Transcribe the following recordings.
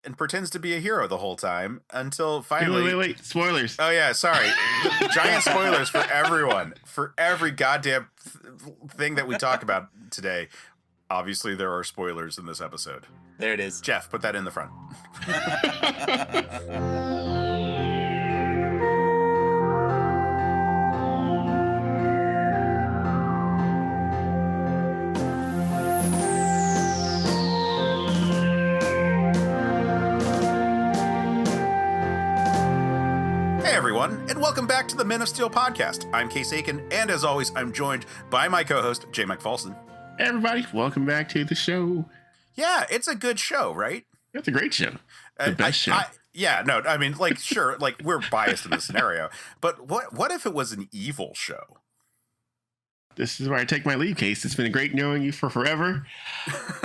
and pretends to be a hero the whole time until finally... Wait. Spoilers. Oh, yeah, sorry. Giant spoilers for everyone. For every goddamn thing that we talk about today. Obviously, there are spoilers in this episode. There it is. Jeff, put that in the front. Everyone, and welcome back to the Men of Steel podcast. I'm Case Aiken, and as always, I'm joined by my co-host, Jmike Falston. Hey everybody, welcome back to the show. Yeah, it's a good show, right? It's a great show. The best show. Sure, we're biased in this scenario, but what if it was an evil show? This is where I take my leave, Case. It's been great knowing you for forever.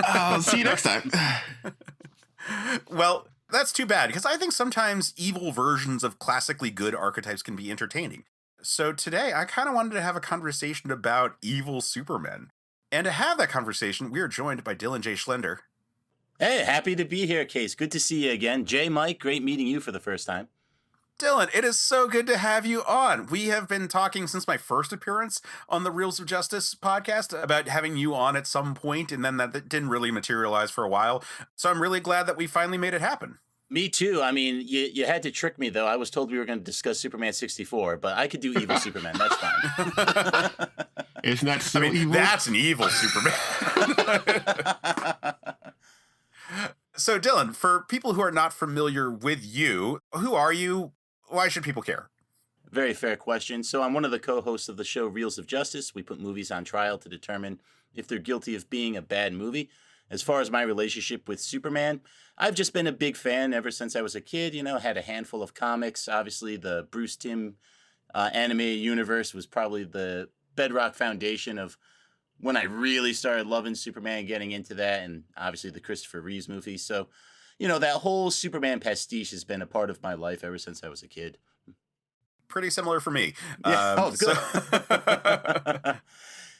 I'll see you next time. Well, that's too bad, because I think sometimes evil versions of classically good archetypes can be entertaining. So today, I kind of wanted to have a conversation about evil Supermen. And to have that conversation, we are joined by Dylan J. Schlender. Hey, happy to be here, Case. Good to see you again. Jmike, great meeting you for the first time. Dylan, it is so good to have you on. We have been talking since my first appearance on the Reels of Justice podcast about having you on at some point, and then that didn't really materialize for a while. So I'm really glad that we finally made it happen. Me too. I mean, you had to trick me, though. I was told we were going to discuss Superman 64, but I could do evil Superman. That's fine. It's not so evil. That's an evil Superman. So, Dylan, for people who are not familiar with you, who are you? Why should people care? Very fair question. So I'm one of the co-hosts of the show Reels of Justice. We put movies on trial to determine if they're guilty of being a bad movie. As far as my relationship with Superman, I've just been a big fan ever since I was a kid. Had a handful of comics. Obviously, the Bruce Timm animated universe was probably the bedrock foundation of when I really started loving Superman, getting into that, and obviously the Christopher Reeves movie. So, that whole Superman pastiche has been a part of my life ever since I was a kid. Pretty similar for me. Yeah. Good.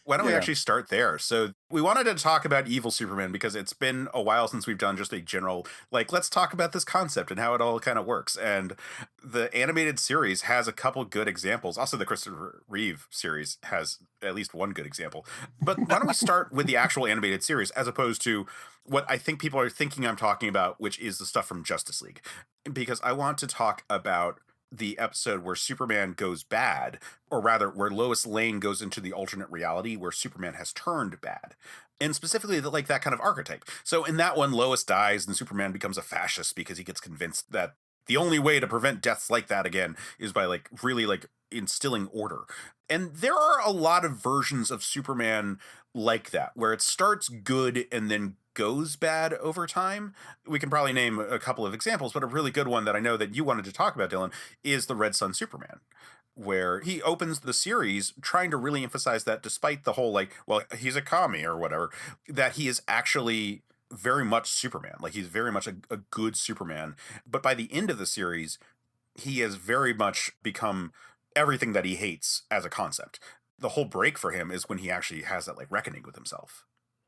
Why don't we actually start there? So we wanted to talk about evil Superman because it's been a while since we've done just a general, let's talk about this concept and how it all kind of works. And the animated series has a couple good examples. Also, the Christopher Reeve series has at least one good example. But why don't we start with the actual animated series as opposed to what I think people are thinking I'm talking about, which is the stuff from Justice League. Because I want to talk about the episode where Superman goes bad, or rather where Lois Lane goes into the alternate reality where Superman has turned bad, and specifically that kind of archetype. So in that one, Lois dies and Superman becomes a fascist because he gets convinced that the only way to prevent deaths like that again is by really instilling order. And there are a lot of versions of Superman like that, where it starts good and then goes bad over time. We can probably name a couple of examples, but a really good one that I know that you wanted to talk about, Dylan, is the Red Sun Superman, where he opens the series trying to really emphasize that despite the whole he's a commie or whatever, that he is actually very much Superman. He's very much a good Superman. But by the end of the series, he has very much become everything that he hates as a concept. The whole break for him is when he actually has that reckoning with himself.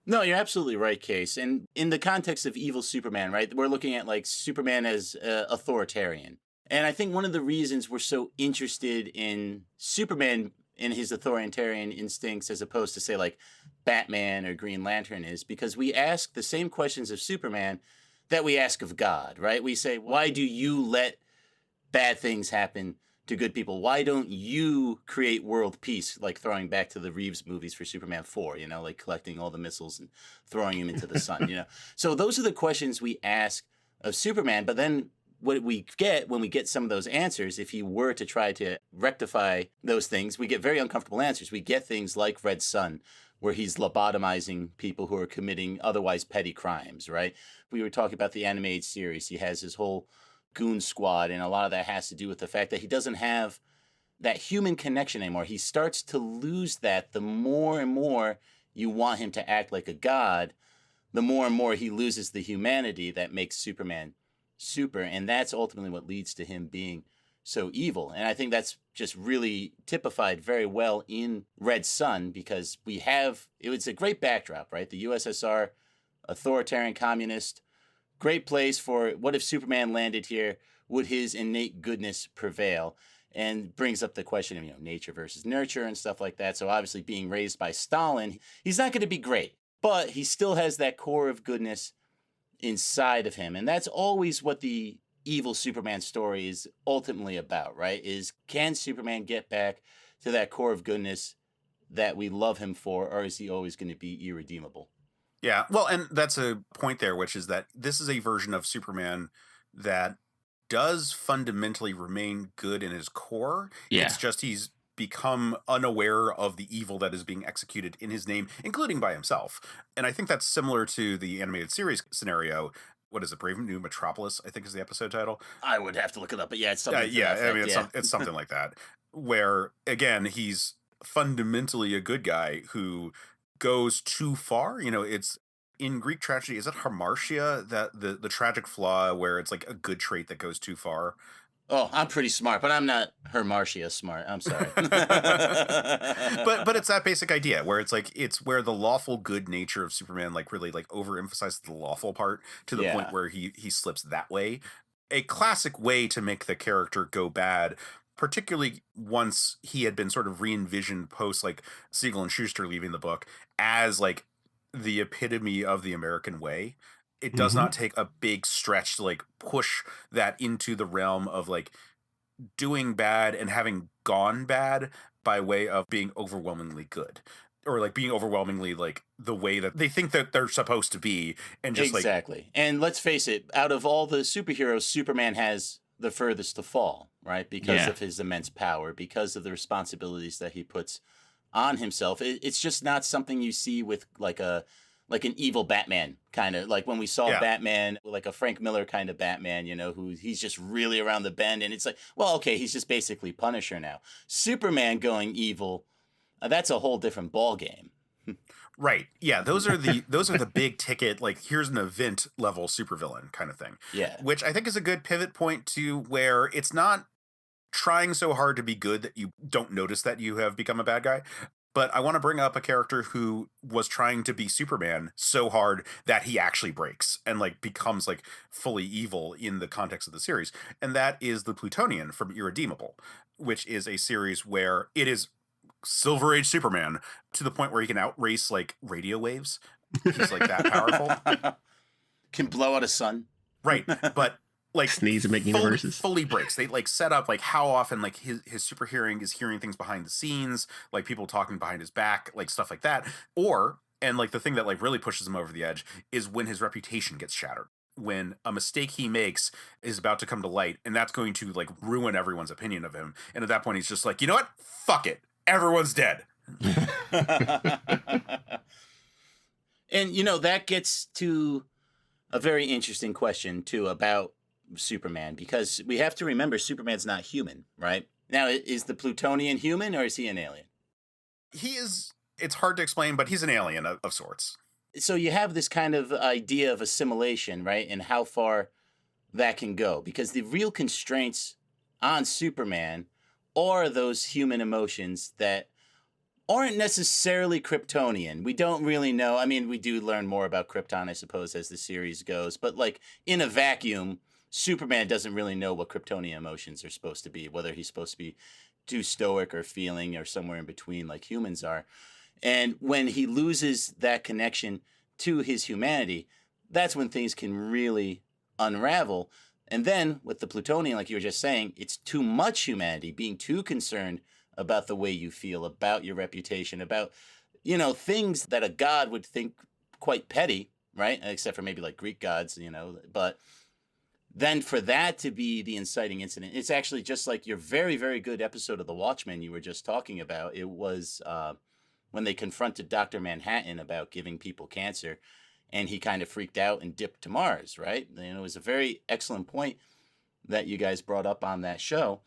No, you're absolutely right, Case. And in the context of evil Superman, right, we're looking at Superman as authoritarian. And I think one of the reasons we're so interested in Superman in his authoritarian instincts as opposed to, say, Batman or Green Lantern is because we ask the same questions of Superman that we ask of God, right? We say, why do you let bad things happen to good people? Why don't you create world peace, throwing back to the Reeves movies for Superman 4, collecting all the missiles and throwing them into the sun, So those are the questions we ask of Superman, but then what we get when we get some of those answers, if he were to try to rectify those things, we get very uncomfortable answers. We get things like Red Sun, where he's lobotomizing people who are committing otherwise petty crimes, right? We were talking about the animated series. He has his whole goon squad, and a lot of that has to do with the fact that he doesn't have that human connection anymore. He starts to lose that the more and more you want him to act like a god, the more and more he loses the humanity that makes Superman super, and that's ultimately what leads to him being so evil. And I think that's just really typified very well in Red Sun, because it was a great backdrop, right? The USSR, authoritarian communist, great place for what if Superman landed here? Would his innate goodness prevail? And brings up the question of, nature versus nurture and stuff like that. So obviously being raised by Stalin, he's not going to be great, but he still has that core of goodness inside of him. And that's always what the evil Superman story is ultimately about, right? Is can Superman get back to that core of goodness that we love him for, or is he always going to be irredeemable? Yeah, well, and that's a point there, which is that this is a version of Superman that does fundamentally remain good in his core. Yeah. It's just he's become unaware of the evil that is being executed in his name, including by himself. And I think that's similar to the animated series scenario. What is it? Brave New Metropolis, I think is the episode title. I would have to look it up, but yeah, it's something. It's something like that, where again he's fundamentally a good guy who goes too far. It's in Greek tragedy. Is it hamartia, that the tragic flaw where it's like a good trait that goes too far? Oh, I'm pretty smart, but I'm not Hermartia smart. I'm sorry. but it's that basic idea where it's where the lawful good nature of Superman really overemphasizes the lawful part to the point where he slips that way. A classic way to make the character go bad, particularly once he had been sort of re-envisioned post Siegel and Schuster leaving the book as the epitome of the American way. It does not take a big stretch to push that into the realm of doing bad and having gone bad by way of being overwhelmingly good, or being overwhelmingly the way that they think that they're supposed to be. And just exactly. And let's face it, out of all the superheroes, Superman has the furthest to fall, right? Because of his immense power, because of the responsibilities that he puts on himself. It's just not something you see with an evil Batman kind of, when we saw Batman, a Frank Miller kind of Batman, who he's just really around the bend. And it's well, okay, he's just basically Punisher now. Superman going evil, that's a whole different ball game. Right. Yeah. Those are the big ticket, here's an event level supervillain kind of thing. Yeah. Which I think is a good pivot point to where it's not trying so hard to be good that you don't notice that you have become a bad guy. But I want to bring up a character who was trying to be Superman so hard that he actually breaks and becomes fully evil in the context of the series. And that is the Plutonian from Irredeemable, which is a series where it is Silver Age Superman to the point where he can outrace radio waves. He's that powerful. Can blow out a sun. Right. But sneeze and make universes. Fully breaks. They set up how often his super hearing is hearing things behind the scenes, people talking behind his back, stuff like that. And the thing that really pushes him over the edge is when his reputation gets shattered. When a mistake he makes is about to come to light, and that's going to ruin everyone's opinion of him. And at that point he's just you know what? Fuck it. Everyone's dead. And that gets to a very interesting question too about Superman, because we have to remember Superman's not human, right? Now, is the Plutonian human, or is he an alien? He is. It's hard to explain, but he's an alien of sorts. So you have this kind of idea of assimilation, right? And how far that can go, because the real constraints on Superman are those human emotions that aren't necessarily Kryptonian. We don't really know. I mean, we do learn more about Krypton, I suppose, as the series goes, but in a vacuum, Superman doesn't really know what Kryptonian emotions are supposed to be, whether he's supposed to be too stoic or feeling or somewhere in between like humans are. And when he loses that connection to his humanity, that's when things can really unravel. And then with the Plutonian, like you were just saying, it's too much humanity, being too concerned about the way you feel, about your reputation, about, things that a god would think quite petty, right? Except for maybe Greek gods, but then for that to be the inciting incident, it's actually just like your very, very good episode of The Watchmen you were just talking about. It was when they confronted Dr. Manhattan about giving people cancer, and he kind of freaked out and dipped to Mars, right? And it was a very excellent point that you guys brought up on that show.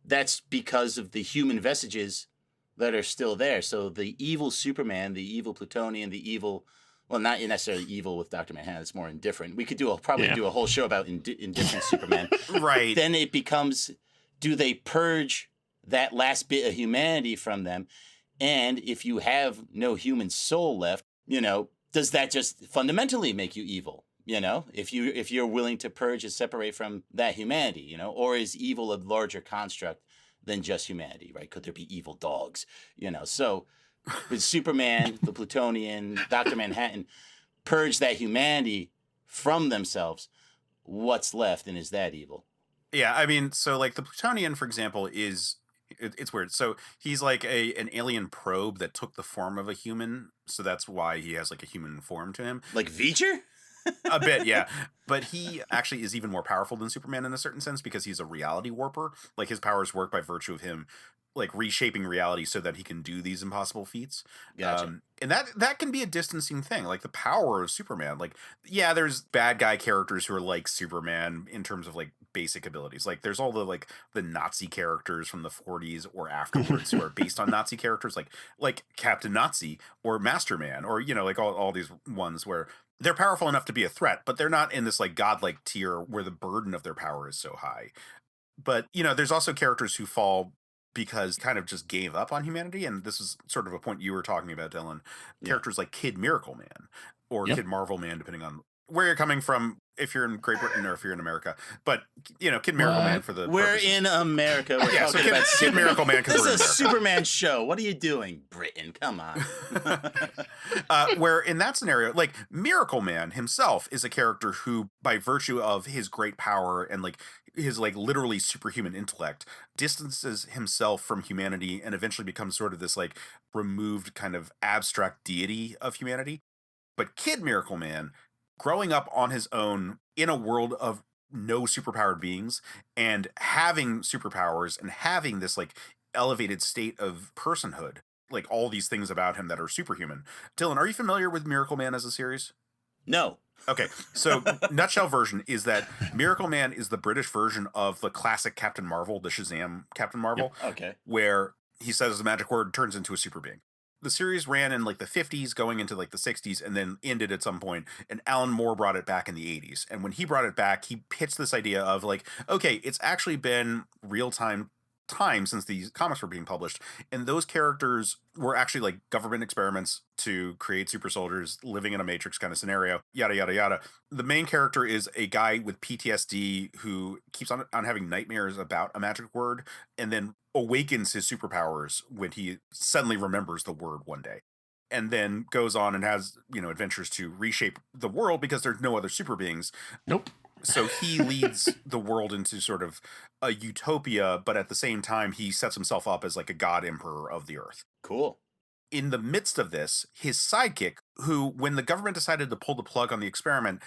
That's because of the human vestiges that are still there. So the evil Superman, the evil Plutonian, the evil... Well, not necessarily evil with Dr. Manhattan. It's more indifferent. We could do a whole show about indifferent Superman. Right. Then it becomes, do they purge that last bit of humanity from them? And if you have no human soul left, does that just fundamentally make you evil? You know, if you're willing to purge and separate from that humanity, you know, or is evil a larger construct than just humanity, right? Could there be evil dogs? You know, so with Superman, the Plutonian, Dr. Manhattan purge that humanity from themselves, what's left, and is that evil? Yeah, I mean, so like the Plutonian, for example, it's weird. So he's like an alien probe that took the form of a human, so that's why he has like a human form to him. Like Veecher? A bit, yeah. But he actually is even more powerful than Superman in a certain sense because he's a reality warper. Like his powers work by virtue of him like reshaping reality so that he can do these impossible feats. Gotcha. And that can be a distancing thing. Like the power of Superman. Like, yeah, there's bad guy characters who are like Superman in terms of like basic abilities. Like there's all the Nazi characters from the 40s or afterwards who are based on Nazi characters like Captain Nazi or Masterman or you know like all these ones where they're powerful enough to be a threat, but they're not in this like godlike tier where the burden of their power is so high. But, you know, there's also characters who fall because kind of just gave up on humanity. And this is sort of a point you were talking about, Dylan. Yeah. Characters like Kid Miracle Man or Yep. Kid Marvel Man, depending on where you're coming from, if you're in Great Britain or if you're in America. But, you know, Kid Miracle Man for the We're purposes- in America. We're Yeah, so talking about Kid Miracle Man because This we're in is a America. Superman show. What are you doing, Britain? Come on. Where in that scenario, like Miracle Man himself is a character who, by virtue of his great power and like his like literally superhuman intellect, distances himself from humanity and eventually becomes sort of this like removed kind of abstract deity of humanity. But Kid Miracle Man, growing up on his own in a world of no superpowered beings and having superpowers and having this like elevated state of personhood, like all these things about him that are superhuman. Dylan, are you familiar with Miracle Man as a series? No. Okay, so nutshell version is that Miracle Man is the British version of the classic Captain Marvel, the Shazam Captain Marvel, Okay. where he says the magic word, turns into a super being. The series ran in like the 50s, going into like the 60s, and then ended at some point. And Alan Moore brought it back in the 80s. And when he brought it back, he pitched this idea of like, okay, it's actually been real time since these comics were being published, and those characters were actually like government experiments to create super soldiers living in a matrix kind of scenario, yada yada yada. The main character is a guy with PTSD who keeps on having nightmares about a magic word and then awakens his superpowers when he suddenly remembers the word one day, and then goes on and has, you know, adventures to reshape the world because there's no other super beings. Nope. So he leads the world into sort of a utopia, but at the same time, he sets himself up as like a god emperor of the earth. Cool. In the midst of this, his sidekick, who, when the government decided to pull the plug on the experiment,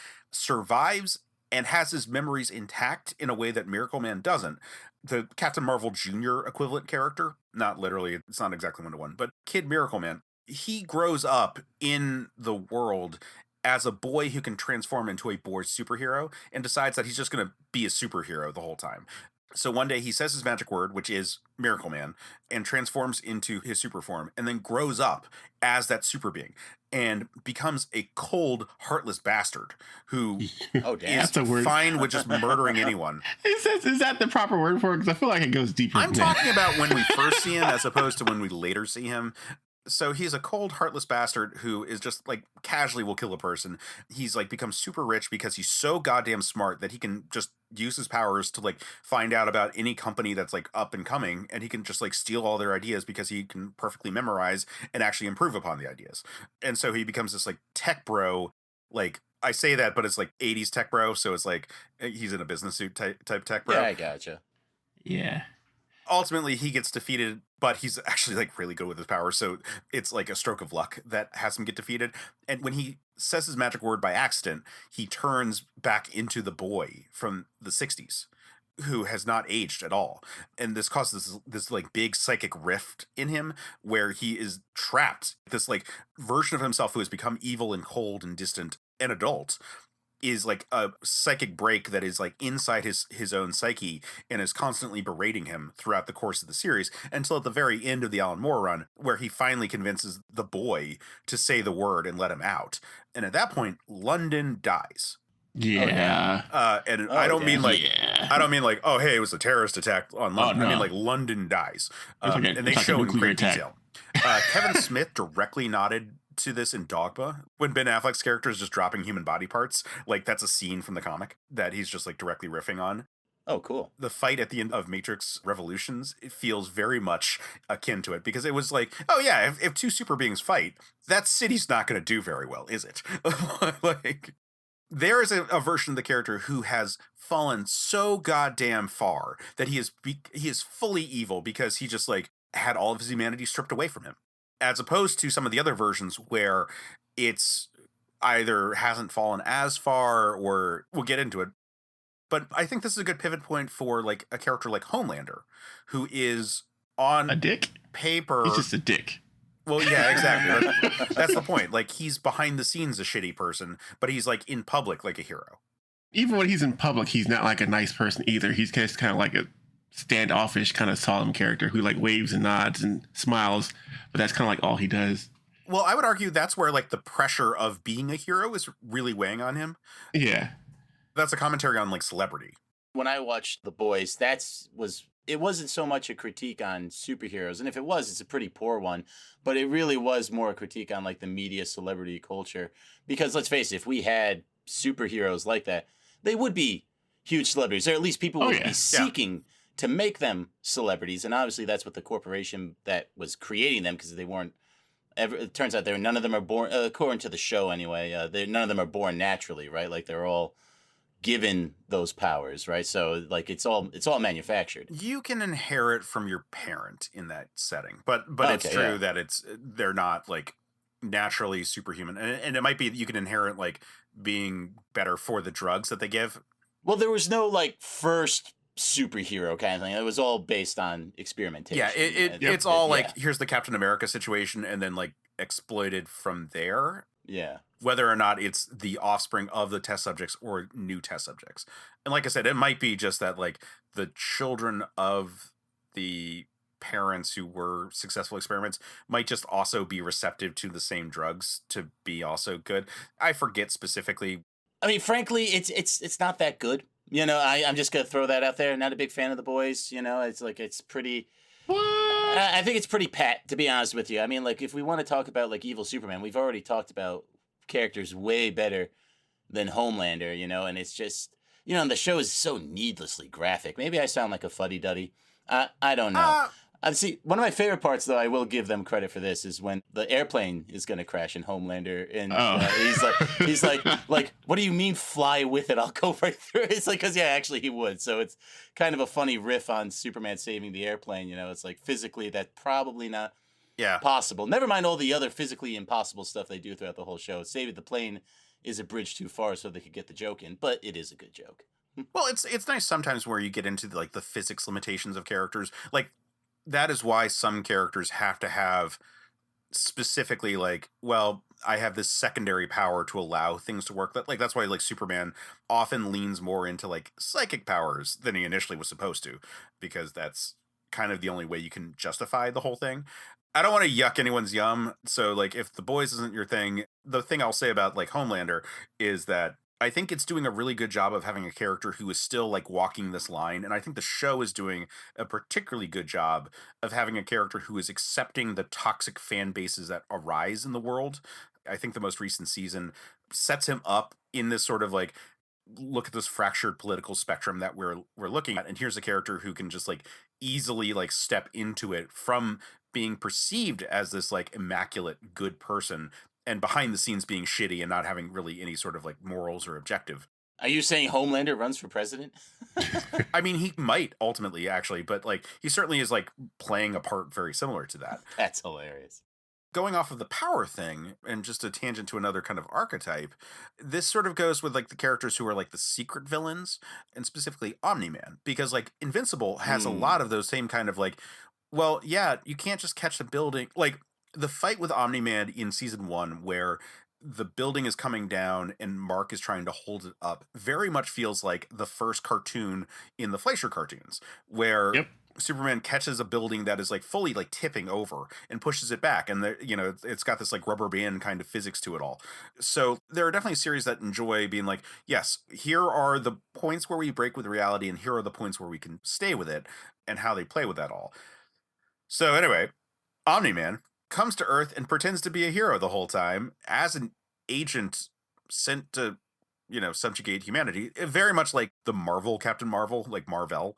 survives and has his memories intact in a way that Miracle Man doesn't. The Captain Marvel Jr. equivalent character, not literally, it's not exactly one-to-one, but Kid Miracle Man, he grows up in the world as a boy who can transform into a boy superhero and decides that he's just going to be a superhero the whole time. So one day he says his magic word, which is Miracle Man, and transforms into his super form, and then grows up as that super being and becomes a cold, heartless bastard who Oh, damn. is That's a word. fine with just murdering anyone. Is that the proper word for it? Because I feel like it goes deeper. I'm than that. talking about when we first see him as opposed to when we later see him. So he's a cold, heartless bastard who is just like casually will kill a person. He's like become super rich because he's so goddamn smart that he can just use his powers to like find out about any company that's like up and coming, and he can just like steal all their ideas because he can perfectly memorize and actually improve upon the ideas. And so he becomes this like tech bro. Like I say that, but it's like 80s tech bro. So it's like he's in a business suit type tech bro. Yeah, I gotcha. Yeah. Ultimately he gets defeated, but he's actually like really good with his powers, so it's like a stroke of luck that has him get defeated. And when he says his magic word by accident, he turns back into the boy from the 60s who has not aged at all, and this causes this like big psychic rift in him where he is trapped. This like version of himself who has become evil and cold and distant and adult is like a psychic break that is like inside his own psyche and is constantly berating him throughout the course of the series until at the very end of the Alan Moore run, where he finally convinces the boy to say the word and let him out. And at that point, London dies. Yeah. And Oh, I don't damn. mean like Yeah. I don't mean like, oh hey, it was a terrorist attack on London. Oh, I mean no. like London dies. It's like a- And they it's like a show in nuclear great attack. detail. Kevin Smith directly nodded to this in Dogma when Ben Affleck's character is just dropping human body parts. Like that's a scene from the comic that he's just like directly riffing on. Oh, cool. The fight at the end of Matrix Revolutions, it feels very much akin to it because it was like, oh yeah, if two super beings fight, that city's not going to do very well, is it? Like, there is a version of the character who has fallen so goddamn far that he is fully evil because he just like had all of his humanity stripped away from him, as opposed to some of the other versions where it's either hasn't fallen as far or we'll get into it. But I think this is a good pivot point for like a character like Homelander, who is on A dick? paper. He's just a dick. Well, yeah, exactly. That's the point. Like he's behind the scenes a shitty person, but he's like in public like a hero. Even when he's in public, he's not like a nice person either. He's just kind of like a standoffish, kind of solemn character who like waves and nods and smiles, but that's kind of like all he does. Well, I would argue that's where like the pressure of being a hero is really weighing on him. Yeah. That's a commentary on like celebrity. When I watched The Boys, it wasn't so much a critique on superheroes, and if it was, it's a pretty poor one, but it really was more a critique on like the media celebrity culture. Because let's face it, if we had superheroes like that, they would be huge celebrities, or at least people would be seeking to make them celebrities. And obviously that's what the corporation that was creating them, because they weren't ever, it turns out none of them are born, according to the show anyway, none of them are born naturally, right? Like they're all given those powers, right? So like it's all manufactured. You can inherit from your parent in that setting, but it's true that they're not like naturally superhuman, and it might be that you can inherit like being better for the drugs that they give. Well, there was no like first superhero kind of thing. It was all based on experimentation. Yeah, it's all like here's the Captain America situation, and then like exploited from there. Yeah. Whether or not it's the offspring of the test subjects or new test subjects. And like I said, it might be just that like the children of the parents who were successful experiments might just also be receptive to the same drugs to be also good. I forget specifically. I mean, frankly, it's not that good. You know, I'm just going to throw that out there. Not a big fan of The Boys. You know, it's like, it's pretty... What? I think it's pretty pat, to be honest with you. I mean, like, if we want to talk about, like, evil Superman, we've already talked about characters way better than Homelander, you know, and it's just, you know, and the show is so needlessly graphic. Maybe I sound like a fuddy-duddy. I don't know. See, one of my favorite parts, though, I will give them credit for this, is when the airplane is going to crash in Homelander, and he's like, what do you mean fly with it? I'll go right through it. It's like, because, yeah, actually he would. So it's kind of a funny riff on Superman saving the airplane, you know. It's like, physically, that's probably not possible. Never mind all the other physically impossible stuff they do throughout the whole show. Saving the plane is a bridge too far so they could get the joke in, but it is a good joke. Well, it's nice sometimes where you get into like the physics limitations of characters. Like, that is why some characters have to have specifically like, well, I have this secondary power to allow things to work. That's why like Superman often leans more into like psychic powers than he initially was supposed to, because that's kind of the only way you can justify the whole thing. I don't want to yuck anyone's yum. So like if The Boys isn't your thing, the thing I'll say about like Homelander is that I think it's doing a really good job of having a character who is still like walking this line. And I think the show is doing a particularly good job of having a character who is accepting the toxic fan bases that arise in the world. I think the most recent season sets him up in this sort of like, look at this fractured political spectrum that we're looking at. And here's a character who can just like easily like step into it from being perceived as this like immaculate good person and behind the scenes being shitty and not having really any sort of like morals or objective. Are you saying Homelander runs for president? I mean, he might ultimately actually, but like he certainly is like playing a part very similar to that. That's hilarious. Going off of the power thing and just a tangent to another kind of archetype, this sort of goes with like the characters who are like the secret villains, and specifically Omni-Man, because like Invincible has a lot of those same kind of like, well, yeah, you can't just catch the building. Like the fight with Omni-Man in season 1 where the building is coming down and Mark is trying to hold it up very much feels like the first cartoon in the Fleischer cartoons where Superman catches a building that is like fully like tipping over and pushes it back. And there, you know, it's got this like rubber band kind of physics to it all. So there are definitely series that enjoy being like, yes, here are the points where we break with reality and here are the points where we can stay with it and how they play with that all. So anyway, Omni-Man comes to Earth and pretends to be a hero the whole time as an agent sent to, subjugate humanity. Very much like the Marvel Captain Marvel, like Marvel.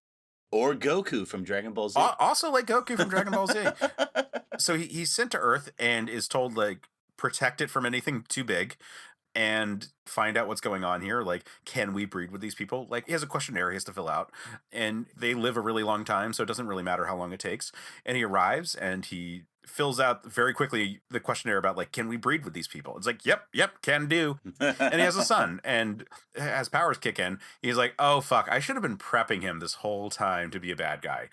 Or Goku from Dragon Ball Z. Also like Goku from Dragon Ball Z. So he's sent to Earth and is told, like, protect it from anything too big and find out what's going on here. Like, can we breed with these people? Like, he has a questionnaire he has to fill out, and they live a really long time, so it doesn't really matter how long it takes. And he arrives and he fills out very quickly the questionnaire about, like, can we breed with these people? It's like, yep, can do. And he has a son, and as powers kick in, he's like, oh fuck, I should have been prepping him this whole time to be a bad guy.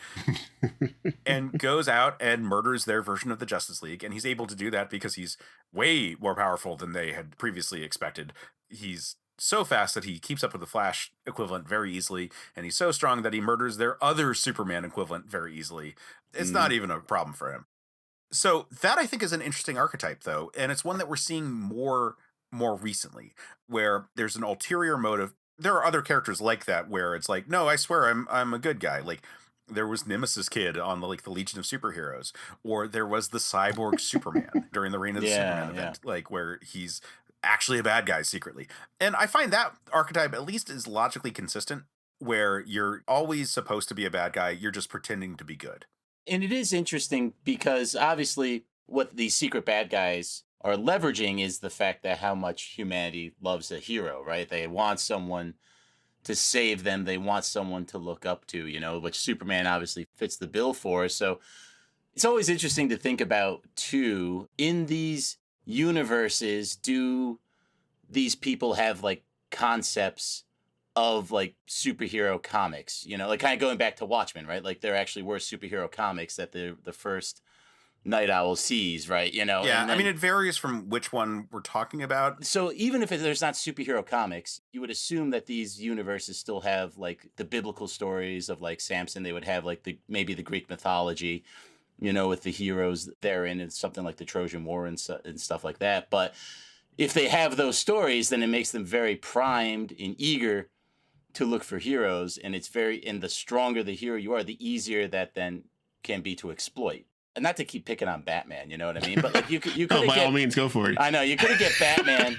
And goes out and murders their version of the Justice League, and he's able to do that because he's way more powerful than they had previously expected. He's so fast that he keeps up with the Flash equivalent very easily, and he's so strong that he murders their other Superman equivalent very easily. It's not even a problem for him. So that, I think, is an interesting archetype, though, and it's one that we're seeing more recently, where there's an ulterior motive. There are other characters like that where it's like, no, I swear I'm a good guy. Like, there was Nemesis Kid on the Legion of Superheroes, or there was the cyborg Superman during the Reign of the Superman event, like, where he's actually a bad guy secretly. And I find that archetype at least is logically consistent, where you're always supposed to be a bad guy, you're just pretending to be good. And it is interesting because obviously what these secret bad guys are leveraging is the fact that how much humanity loves a hero, right? They want someone to save them. They want someone to look up to, which Superman obviously fits the bill for. So it's always interesting to think about, too, in these universes, do these people have, like, concepts of, like, superhero comics, like kind of going back to Watchmen, right? Like, there actually were superhero comics that the first Night Owl sees, right? Yeah, then, I mean, it varies from which one we're talking about. So even if there's not superhero comics, you would assume that these universes still have, like, the biblical stories of, like, Samson. They would have, like, maybe the Greek mythology, with the heroes therein, and something like the Trojan War and stuff like that. But if they have those stories, then it makes them very primed and eager to look for heroes, and the stronger the hero you are, the easier that then can be to exploit. And not to keep picking on Batman, you know what I mean? But, like, you could by all means, go for it. I know, you could get Batman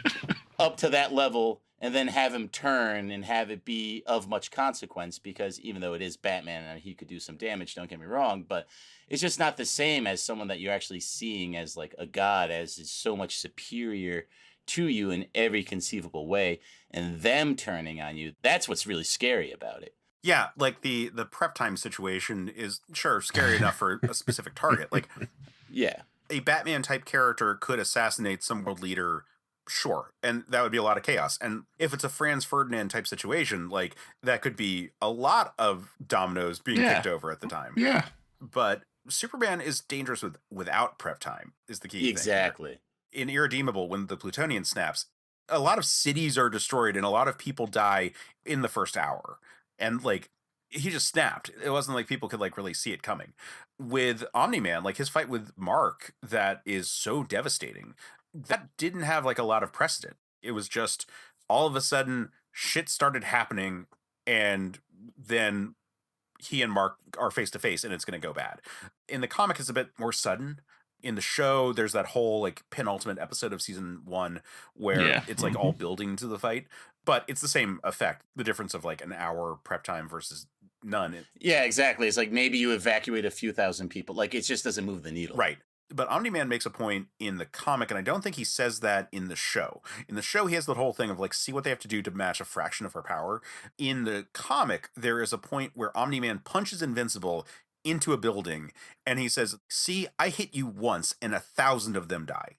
up to that level and then have him turn and have it be of much consequence, because even though it is Batman and he could do some damage, don't get me wrong, but it's just not the same as someone that you're actually seeing as, like, a god, as is so much superior to you in every conceivable way, and them turning on you. That's what's really scary about it. Yeah, like the prep time situation is, sure, scary enough for a specific target. Like, yeah, a Batman type character could assassinate some world leader, sure, and that would be a lot of chaos. And if it's a Franz Ferdinand type situation, like, that could be a lot of dominoes being kicked over at the time. Yeah, but Superman is dangerous without prep time, is the key exactly thing. In Irredeemable, when the Plutonian snaps, a lot of cities are destroyed and a lot of people die in the first hour. And, like, he just snapped. It wasn't like people could, like, really see it coming. With Omni-Man, like, his fight with Mark, that is so devastating, that didn't have, like, a lot of precedent. It was just all of a sudden shit started happening, and then he and Mark are face to face, and it's going to go bad. In the comic, it's a bit more sudden. In the show, there's that whole, like, penultimate episode of season 1 where it's, like, all building to the fight, but it's the same effect. The difference of, like, an hour prep time versus none. Yeah, exactly. It's like maybe you evacuate a few thousand people. Like, it just doesn't move the needle. Right. But Omni-Man makes a point in the comic, and I don't think he says that in the show. In the show, he has the whole thing of, like, see what they have to do to match a fraction of her power. In the comic, there is a point where Omni-Man punches Invincible into a building, and he says, see, I hit you once, and 1,000 of them die.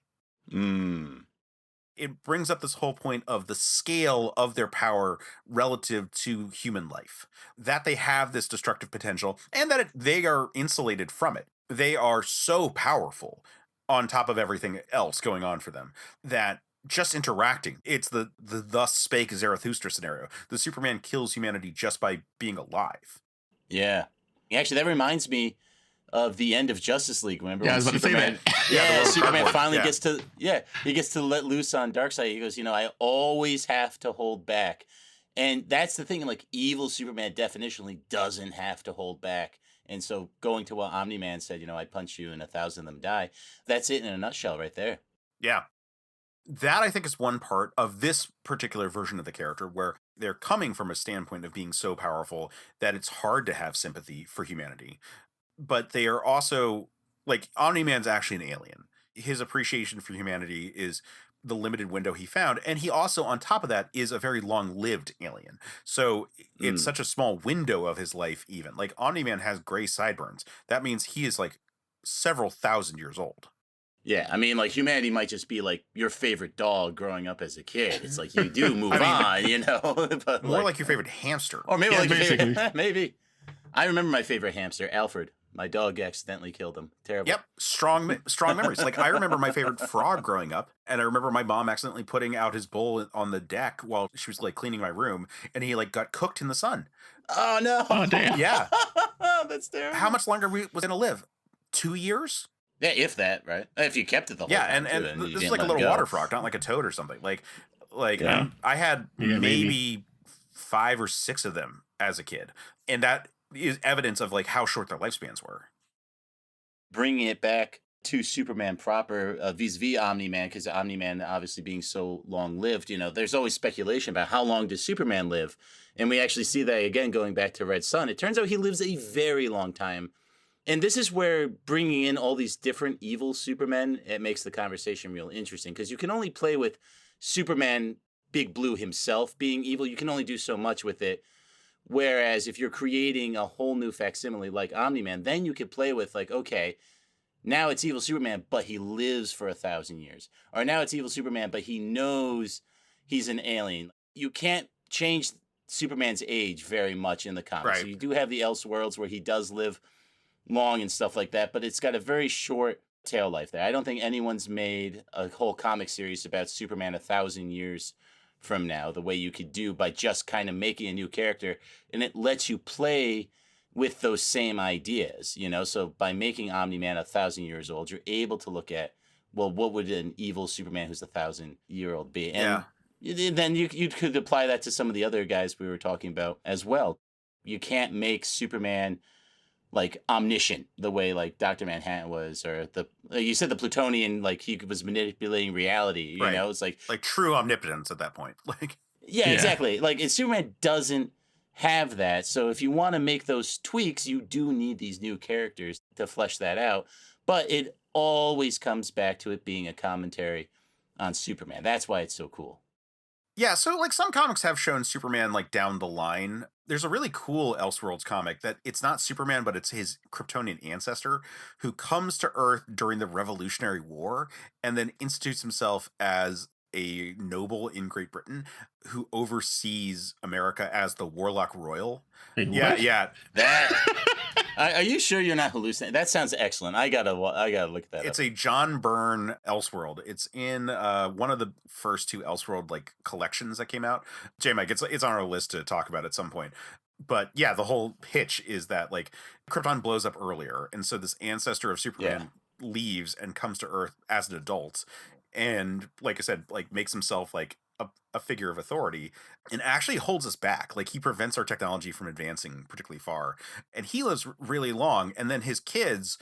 It brings up this whole point of the scale of their power relative to human life, that they have this destructive potential, and that they are insulated from it. They are so powerful on top of everything else going on for them that just interacting, it's the thus spake Zarathustra scenario. The Superman kills humanity just by being alive. Yeah. Actually, that reminds me of the end of Justice League. Remember? Yeah, I was about Superman, to say that. Yeah, Superman finally Yeah. gets to let loose on Darkseid. He goes, I always have to hold back. And that's the thing, like evil Superman definitionally doesn't have to hold back. And so going to what Omni-Man said, you know, I punch you and 1,000 of them die. That's it in a nutshell right there. Yeah. That, I think, is one part of this particular version of the character where they're coming from a standpoint of being so powerful that it's hard to have sympathy for humanity. But they are also, like, Omni-Man's actually an alien. His appreciation for humanity is the limited window he found. And he also, on top of that, is a very long-lived alien. So it's such a small window of his life, even. Like, Omni-Man has gray sideburns. That means he is, like, several thousand years old. Yeah, I mean, like, humanity might just be like your favorite dog growing up as a kid. It's like you do move on, you know. But more like your favorite hamster. Or maybe like basically. your favorite, maybe. I remember my favorite hamster, Alfred. My dog accidentally killed him. Terrible. Yep, strong memories. Like, I remember my favorite frog growing up, and I remember my mom accidentally putting out his bowl on the deck while she was, like, cleaning my room, and he, like, got cooked in the sun. Oh, no. Oh, damn. Yeah. That's terrible. How much longer was going to live? 2 years? Yeah, if that, right? If you kept it the whole time. And too, this is like a little water frog, not like a toad or something. Like Yeah. I had Yeah, maybe 5 or 6 of them as a kid, and that is evidence of like how short their lifespans were. Bringing it back to Superman proper, vis-a-vis Omni-Man, because Omni-Man obviously being so long-lived, you know, there's always speculation about how long does Superman live, and we actually see that again going back to Red Sun. It turns out he lives a very long time. And this is where bringing in all these different evil Supermen, it makes the conversation real interesting, because you can only play with Superman Big Blue himself being evil. You can only do so much with it. Whereas if you're creating a whole new facsimile like Omni-Man, then you could play with like, okay, now it's evil Superman, but he lives for 1,000 years. Or now it's evil Superman, but he knows he's an alien. You can't change Superman's age very much in the comics. Right. So you do have the Elseworlds where he does live long and stuff like that, but it's got a very short tail life there. I don't think anyone's made a whole comic series about Superman 1,000 years from now the way you could do by just kind of making a new character, and it lets you play with those same ideas, you know. So by making Omni-Man 1,000 years old, you're able to look at, well, what would an evil Superman who's 1,000-year-old be? And then you could apply that to some of the other guys we were talking about as well. You can't make Superman like omniscient the way like Dr. Manhattan was, or you said the Plutonian, like he was manipulating reality, you know. It's like true omnipotence at that point. Like, yeah, exactly. Like Superman doesn't have that. So if you want to make those tweaks, you do need these new characters to flesh that out. But it always comes back to it being a commentary on Superman. That's why it's so cool. Yeah, so like some comics have shown Superman like down the line. There's a really cool Elseworlds comic that it's not Superman, but it's his Kryptonian ancestor who comes to Earth during the Revolutionary War and then institutes himself as a noble in Great Britain who oversees America as the Warlock Royal. Wait, Yeah. That are you sure you're not hallucinating? That sounds excellent. I gotta look at that. It's a John Byrne Elseworld. It's in one of the first 2 Elseworld like collections that came out. Jmike, it's on our list to talk about at some point. But yeah, the whole pitch is that like Krypton blows up earlier, and so this ancestor of Superman leaves and comes to Earth as an adult, and like I said, like makes himself like a figure of authority and actually holds us back. Like he prevents our technology from advancing particularly far, and he lives really long. And then his kids,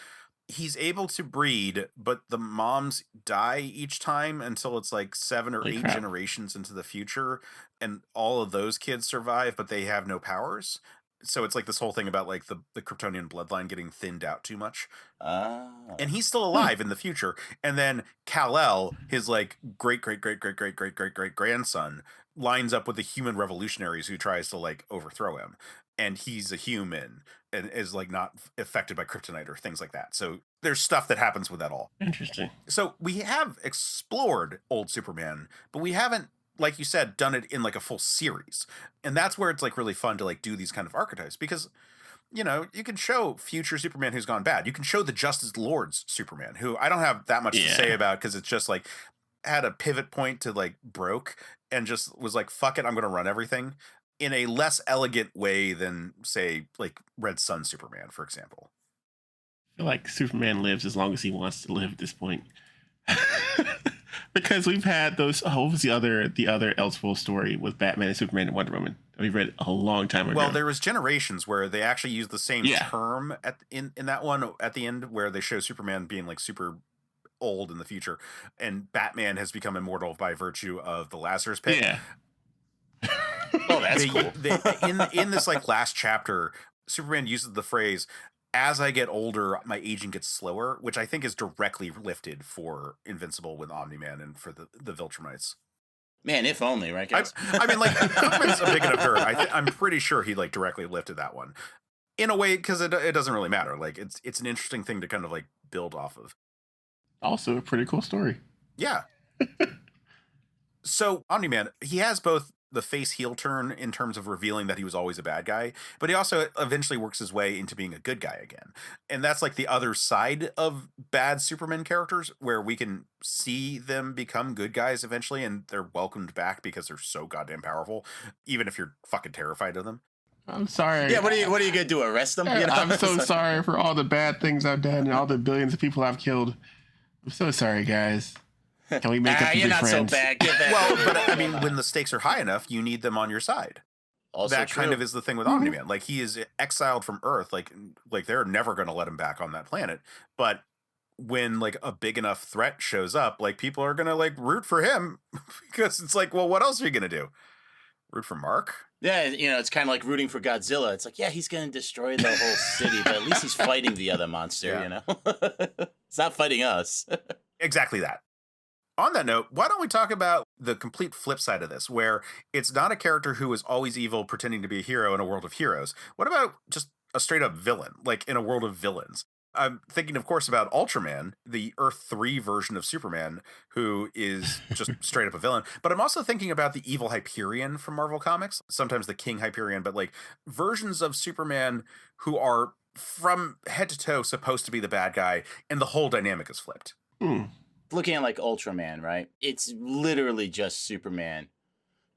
he's able to breed, but the moms die each time until it's like 7 or 8 generations into the future, and all of those kids survive, but they have no powers. So it's like this whole thing about like the Kryptonian bloodline getting thinned out too much. And he's still alive in the future. And then Kal-El, his like great grandson, lines up with the human revolutionaries who tries to like overthrow him. And he's a human and is like not affected by kryptonite or things like that. So there's stuff that happens with that all. Interesting. So we have explored old Superman, but we haven't, like you said, done it in like a full series. And that's where it's like really fun to like do these kind of archetypes, because you know, you can show future Superman who's gone bad. You can show the Justice Lord's Superman, who I don't have that much to say about, because it's just like had a pivot point to like broke and just was like, fuck it, I'm going to run everything in a less elegant way than say like Red Sun Superman, for example. I feel like Superman lives as long as he wants to live at this point. Because we've had those. Oh, what was the other Elseworld story with Batman and Superman and Wonder Woman? We read a long time ago. Well, there was Generations where they actually used the same Yeah. term in that one at the end, where they show Superman being like super old in the future, and Batman has become immortal by virtue of the Lazarus Pit. Yeah. Oh, that's cool. In this like last chapter, Superman uses the phrase, "As I get older, my aging gets slower," which I think is directly lifted for Invincible with Omni-Man and for the Viltrumites. Man, if only, right, guys? I mean, like, Cookman's a big enough nerd. I'm pretty sure he like directly lifted that one in a way, because it doesn't really matter. Like, it's an interesting thing to kind of like build off of. Also a pretty cool story. Yeah. So Omni-Man, he has both the face heel turn in terms of revealing that he was always a bad guy, but he also eventually works his way into being a good guy again. And that's like the other side of bad Superman characters, where we can see them become good guys eventually, and they're welcomed back because they're so goddamn powerful, even if you're fucking terrified of them. I'm sorry. Yeah, what are you gonna do? Arrest them? You know? I'm so sorry for all the bad things I've done and all the billions of people I've killed. I'm so sorry, guys. Can we make up and you're be not friends? so bad. Get that. Well, but I mean, when the stakes are high enough, you need them on your side. Also that true. kind of is the thing with Omni-Man. Like, he is exiled from Earth. Like they're never going to let him back on that planet. But when like a big enough threat shows up, like, people are going to like root for him because it's like, well, what else are you going to do? Root for Mark? Yeah, you know, it's kind of like rooting for Godzilla. It's like, yeah, he's going to destroy the whole city, but at least he's fighting the other monster, Yeah. you know? He's not fighting us. Exactly that. On that note, why don't we talk about the complete flip side of this, where it's not a character who is always evil pretending to be a hero in a world of heroes. What about just a straight up villain, like in a world of villains? I'm thinking, of course, about Ultraman, the Earth 3 version of Superman, who is just straight up a villain. But I'm also thinking about the evil Hyperion from Marvel Comics, sometimes the King Hyperion, but like versions of Superman who are from head to toe supposed to be the bad guy, and the whole dynamic is flipped. Looking at like Ultraman, right? It's literally just Superman,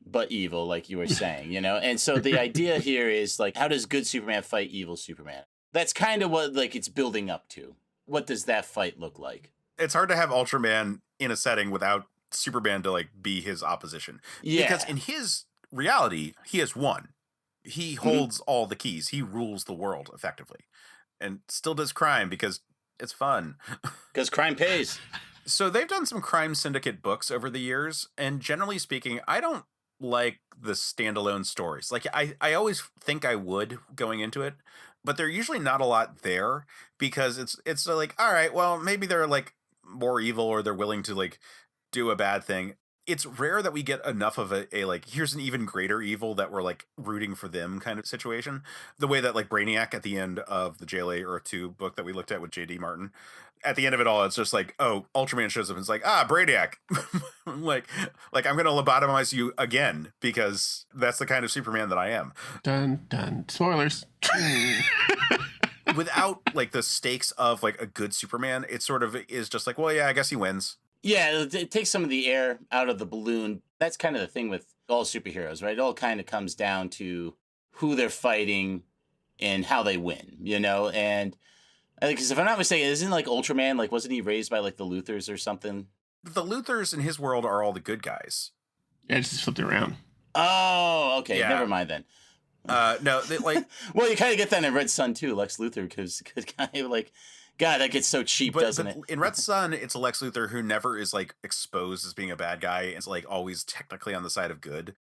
but evil, like you were saying, you know? And so the idea here is like, how does good Superman fight evil Superman? That's kind of what like it's building up to. What does that fight look like? It's hard to have Ultraman in a setting without Superman to like be his opposition. Yeah. Because in his reality, he has won. He holds all the keys. He rules the world effectively, and still does crime because it's fun. Because crime pays. So they've done some crime syndicate books over the years, and generally speaking, I don't like the standalone stories. Like, I always think I would going into it, but they're usually not a lot there, because it's like, all right, well, maybe they're like more evil, or they're willing to like do a bad thing. It's rare that we get enough of a like, here's an even greater evil that we're like rooting for them kind of situation. The way that like Brainiac at the end of the JLA Earth 2 book that we looked at with J.D. Martin, at the end of it all, it's just like, oh, Ultraman shows up and it's like, Brainiac. like I'm going to lobotomize you again, because that's the kind of Superman that I am. Dun, dun. Spoilers. Without like the stakes of like a good Superman, it sort of is just like, well, yeah, I guess he wins. Yeah, it takes some of the air out of the balloon. That's kind of the thing with all superheroes, right? It all kind of comes down to who they're fighting and how they win, you know? And because if I'm not mistaken, isn't like Ultraman, like, wasn't he raised by like the Luthors or something? The Luthors in his world are all the good guys. Yeah, just flipped it around. Oh, okay. Yeah. Never mind then. No, they, like, well, you kind of get that in Red Sun too, Lex Luthor, because kind of like, God, that gets so cheap, doesn't it? In Red Sun, it's a Lex Luthor who never is like exposed as being a bad guy. It's like always technically on the side of good.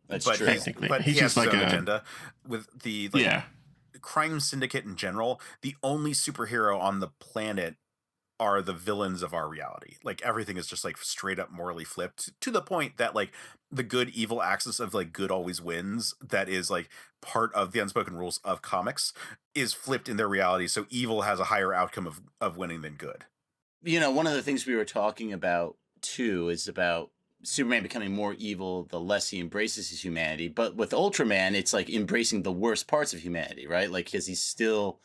That's but true. Technically. But He's he has just his like own a agenda with the crime syndicate in general. The only superhero on the planet are the villains of our reality. Like, everything is just like straight up morally flipped, to the point that like the good evil axis of like good always wins, that is like part of the unspoken rules of comics, is flipped in their reality. So evil has a higher outcome of winning than good. You know, one of the things we were talking about too is about Superman becoming more evil the less he embraces his humanity. But with Ultraman, it's like embracing the worst parts of humanity, right? Like, because he's still,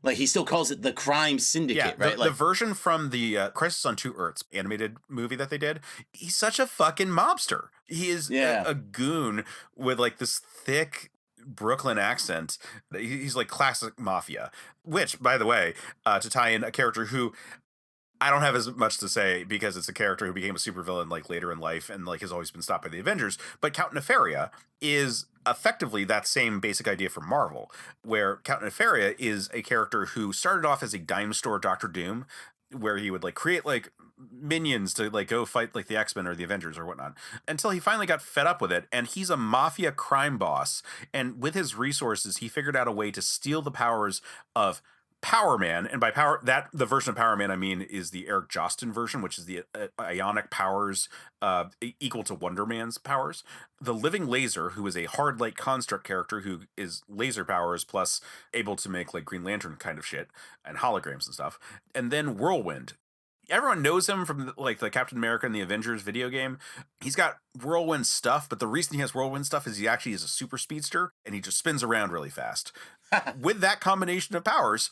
like, he still calls it the crime syndicate, right? The version from the Crisis on Two Earths animated movie that they did, he's such a fucking mobster. He is a goon with like this thick Brooklyn accent. He's like classic mafia, which, by the way, to tie in a character who I don't have as much to say because it's a character who became a supervillain like later in life and like has always been stopped by the Avengers. But Count Nefaria is effectively that same basic idea from Marvel, where Count Nefaria is a character who started off as a dime store Doctor Doom, where he would like create like minions to like go fight like the X-Men or the Avengers or whatnot, until he finally got fed up with it. And he's a mafia crime boss, and with his resources he figured out a way to steal the powers of Power Man. And by power, that the version of Power Man I mean is the Eric Jostin version, which is the ionic powers equal to Wonder Man's powers. The Living Laser, who is a hard light construct character who is laser powers plus able to make like Green Lantern kind of shit and holograms and stuff. And then Whirlwind. Everyone knows him from like the Captain America and the Avengers video game. He's got whirlwind stuff, but the reason he has whirlwind stuff is he actually is a super speedster and he just spins around really fast. With that combination of powers,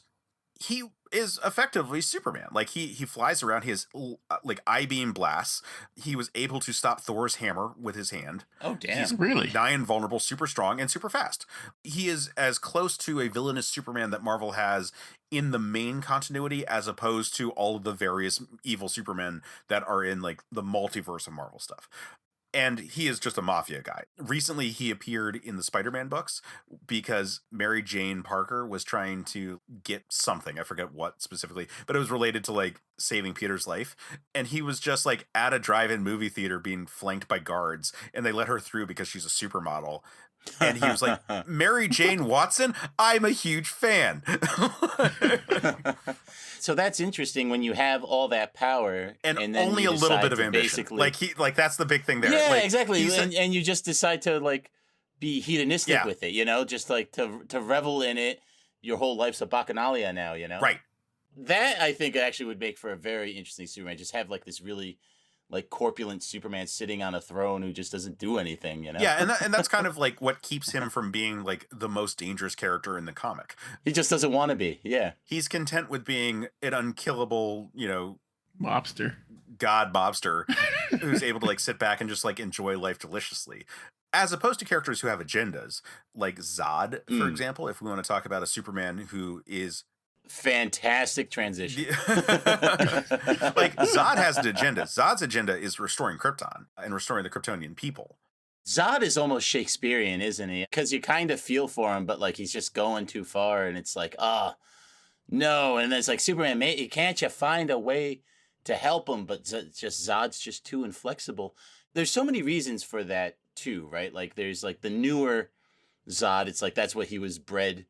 he is effectively Superman. Like he flies around. He has like I-beam blasts. He was able to stop Thor's hammer with his hand. Oh damn! He's Really? nigh invulnerable, super strong, and super fast. He is as close to a villainous Superman that Marvel has in the main continuity, as opposed to all of the various evil Supermen that are in like the multiverse of Marvel stuff. And he is just a mafia guy. Recently, he appeared in the Spider-Man books because Mary Jane Parker was trying to get something. I forget what specifically, but it was related to like saving Peter's life. And he was just like at a drive-in movie theater being flanked by guards, and they let her through because she's a supermodel. And he was like, Mary Jane Watson, I'm a huge fan. So that's interesting when you have all that power and then only a little bit of ambition. Basically, Like that's the big thing there. Yeah, like, exactly. And you just decide to like be hedonistic Yeah. with it, you know, just like to revel in it. Your whole life's a bacchanalia now, you know. Right. That I think actually would make for a very interesting Superman. Just have like this really like corpulent Superman sitting on a throne who just doesn't do anything, you know? Yeah, and that's kind of like what keeps him from being like the most dangerous character in the comic. He just doesn't want to be, yeah. He's content with being an unkillable, you know, Mobster. god mobster who's able to like sit back and just like enjoy life deliciously. As opposed to characters who have agendas, like Zod, for example, if we want to talk about a Superman who is fantastic transition. Like Zod has an agenda. Zod's agenda is restoring Krypton and restoring the Kryptonian people. Zod is almost Shakespearean, isn't he? Because you kind of feel for him, but like he's just going too far, and it's like, no. And then it's like, Superman, can't you find a way to help him? But just Zod's just too inflexible. There's so many reasons for that too, right? Like there's like the newer Zod. It's like that's what he was bred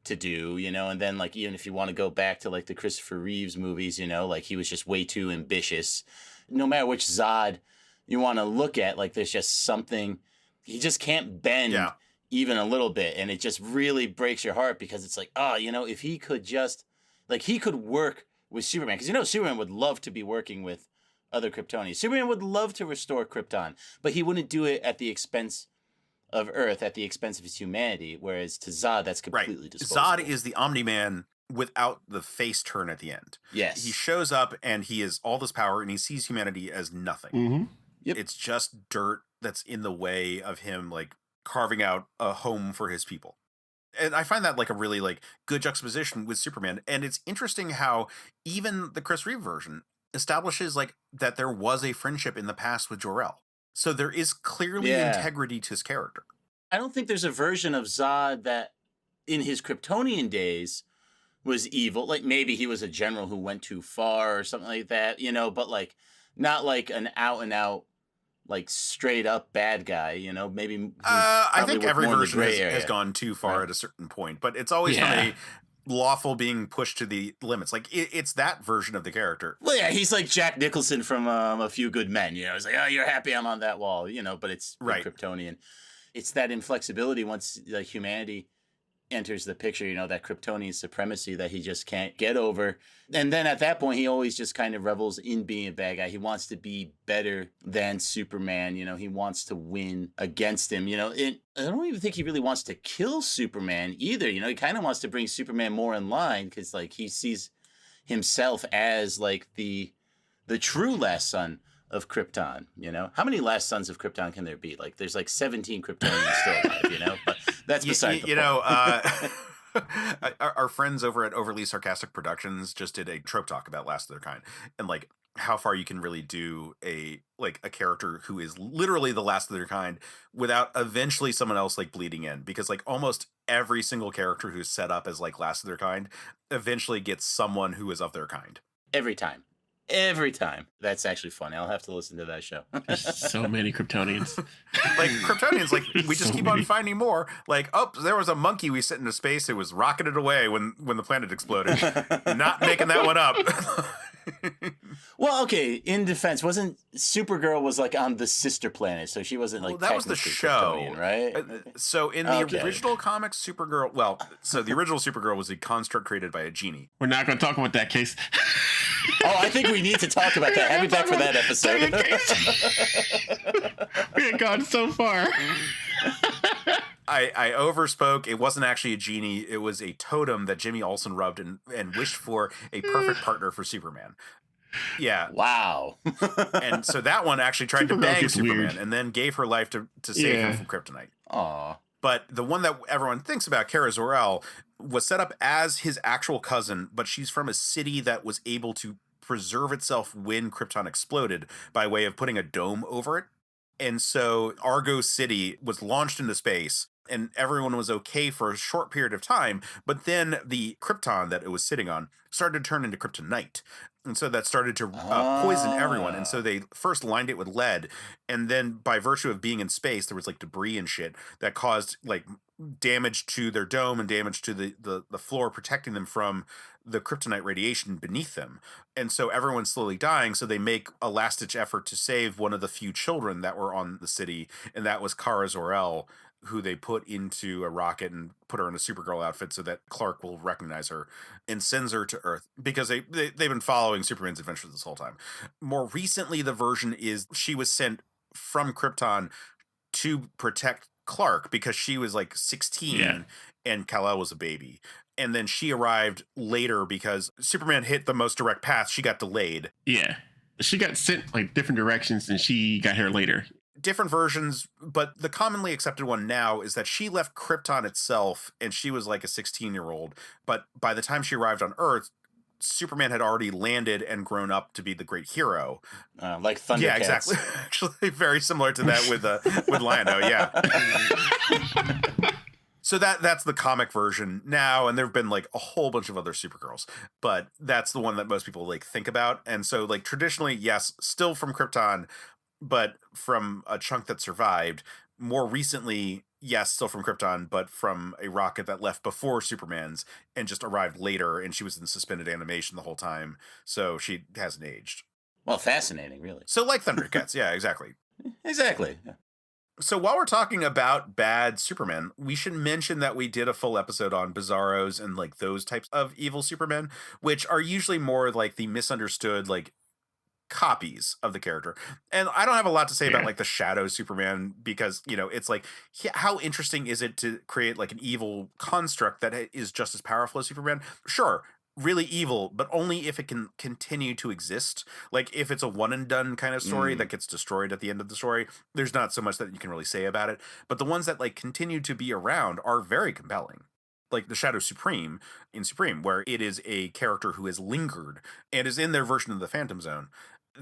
to do, you know, and then like even if you want to go back to like the Christopher Reeves movies, you know, like he was just way too ambitious. No matter which Zod you want to look at, like there's just something he just can't bend even a little bit, and it just really breaks your heart because it's like, you know, if he could just like he could work with Superman, because you know Superman would love to be working with other Kryptonians. Superman would love to restore Krypton, but he wouldn't do it at the expense of Earth, at the expense of his humanity, whereas to Zod, that's completely disposable. Zod is the Omni-Man without the face turn at the end. Yes. He shows up and he has all this power and he sees humanity as nothing. Mm-hmm. Yep. It's just dirt that's in the way of him like carving out a home for his people. And I find that like a really like good juxtaposition with Superman. And it's interesting how even the Chris Reeve version establishes like that there was a friendship in the past with Jor-El. So there is clearly integrity to his character. I don't think there's a version of Zod that in his Kryptonian days was evil. Like maybe he was a general who went too far or something like that, you know, but like not like an out and out, like straight up bad guy, you know, maybe. I think every version has gone too far at a certain point, but it's always from a lawful being pushed to the limits. Like it's that version of the character. Well, yeah, he's like Jack Nicholson from A Few Good Men. You know, it's like, oh, you're happy I'm on that wall, you know, but it's Kryptonian. It's that inflexibility once like humanity enters the picture, you know, that Kryptonian supremacy that he just can't get over. And then at that point, he always just kind of revels in being a bad guy. He wants to be better than Superman. You know, he wants to win against him. You know, I don't even think he really wants to kill Superman either. You know, he kind of wants to bring Superman more in line because, like, he sees himself as, like, the true last son of Krypton, you know? How many last sons of Krypton can there be? Like, there's, like, 17 Kryptonians still alive, you know? But that's beside the point. You know, our friends over at Overly Sarcastic Productions just did a trope talk about Last of Their Kind, and like how far you can really do a character who is literally the last of their kind without eventually someone else like bleeding in, because like almost every single character who's set up as like last of their kind eventually gets someone who is of their kind. Every time. That's actually funny. I'll have to listen to that show. There's so many Kryptonians. Like Kryptonians, like we just So keep many. on finding more. Like, oh, there was a monkey we sent into space. It was rocketed away when the planet exploded. Not making that one up. Well, okay, in defense, wasn't Supergirl was like on the sister planet, so she wasn't like Well, that was the technically show, Kryptonian, right? So in the original comics, Supergirl, the original Supergirl was a construct created by a genie. We're not going to talk about that case. Oh, I think we need to talk about that. I'll be back for that episode. We had gone so far. I overspoke. It wasn't actually a genie. It was a totem that Jimmy Olsen rubbed and wished for a perfect partner for Superman. Yeah. Wow. And so that one actually tried to Supergirl bang gets Superman weird. and then gave her life to save him from kryptonite. Aw. But the one that everyone thinks about, Kara Zor-El, was set up as his actual cousin, but she's from a city that was able to preserve itself when Krypton exploded by way of putting a dome over it. And so Argo City was launched into space, and everyone was okay for a short period of time, but then the Krypton that it was sitting on started to turn into kryptonite. And so that started to poison everyone. And so they first lined it with lead. And then by virtue of being in space, there was like debris and shit that caused like damage to their dome and damage to the floor, protecting them from the kryptonite radiation beneath them. And so everyone's slowly dying. So they make a last-ditch effort to save one of the few children that were on the city. And that was Kara Zor-El, who they put into a rocket and put her in a Supergirl outfit so that Clark will recognize her and sends her to Earth, because they've been following Superman's adventures this whole time. More recently, the version is she was sent from Krypton to protect Clark because she was like 16 and Kal-El was a baby. And then she arrived later because Superman hit the most direct path. She got delayed. Yeah. She got sent like different directions and she got here later. Different versions, but the commonly accepted one now is that she left Krypton itself and she was like a 16-year-old. But by the time she arrived on Earth, Superman had already landed and grown up to be the great hero. Like Thundercats. Yeah, exactly. Actually, very similar to that with Lion-O, yeah. So that's the comic version now, and there have been like a whole bunch of other Supergirls, but that's the one that most people like think about. And so like traditionally, yes, still from Krypton, but from a chunk that survived. More recently, yes, still from Krypton, but from a rocket that left before Superman's and just arrived later, and she was in suspended animation the whole time, so she hasn't aged. Well, fascinating, really. So like Thundercats, yeah, exactly. Exactly. Yeah. So while we're talking about bad Supermen, we should mention that we did a full episode on Bizarros and like those types of evil Supermen, which are usually more like the misunderstood like copies of the character. And I don't have a lot to say about like the Shadow Superman, because it's like how interesting is it to create like an evil construct that is just as powerful as Superman? Sure, really evil, but only if it can continue to exist. Like if it's a one and done kind of story that gets destroyed at the end of the story, there's not so much that you can really say about it. But the ones that like continue to be around are very compelling. Like the Shadow Supreme in Supreme, where it is a character who has lingered and is in their version of the Phantom Zone.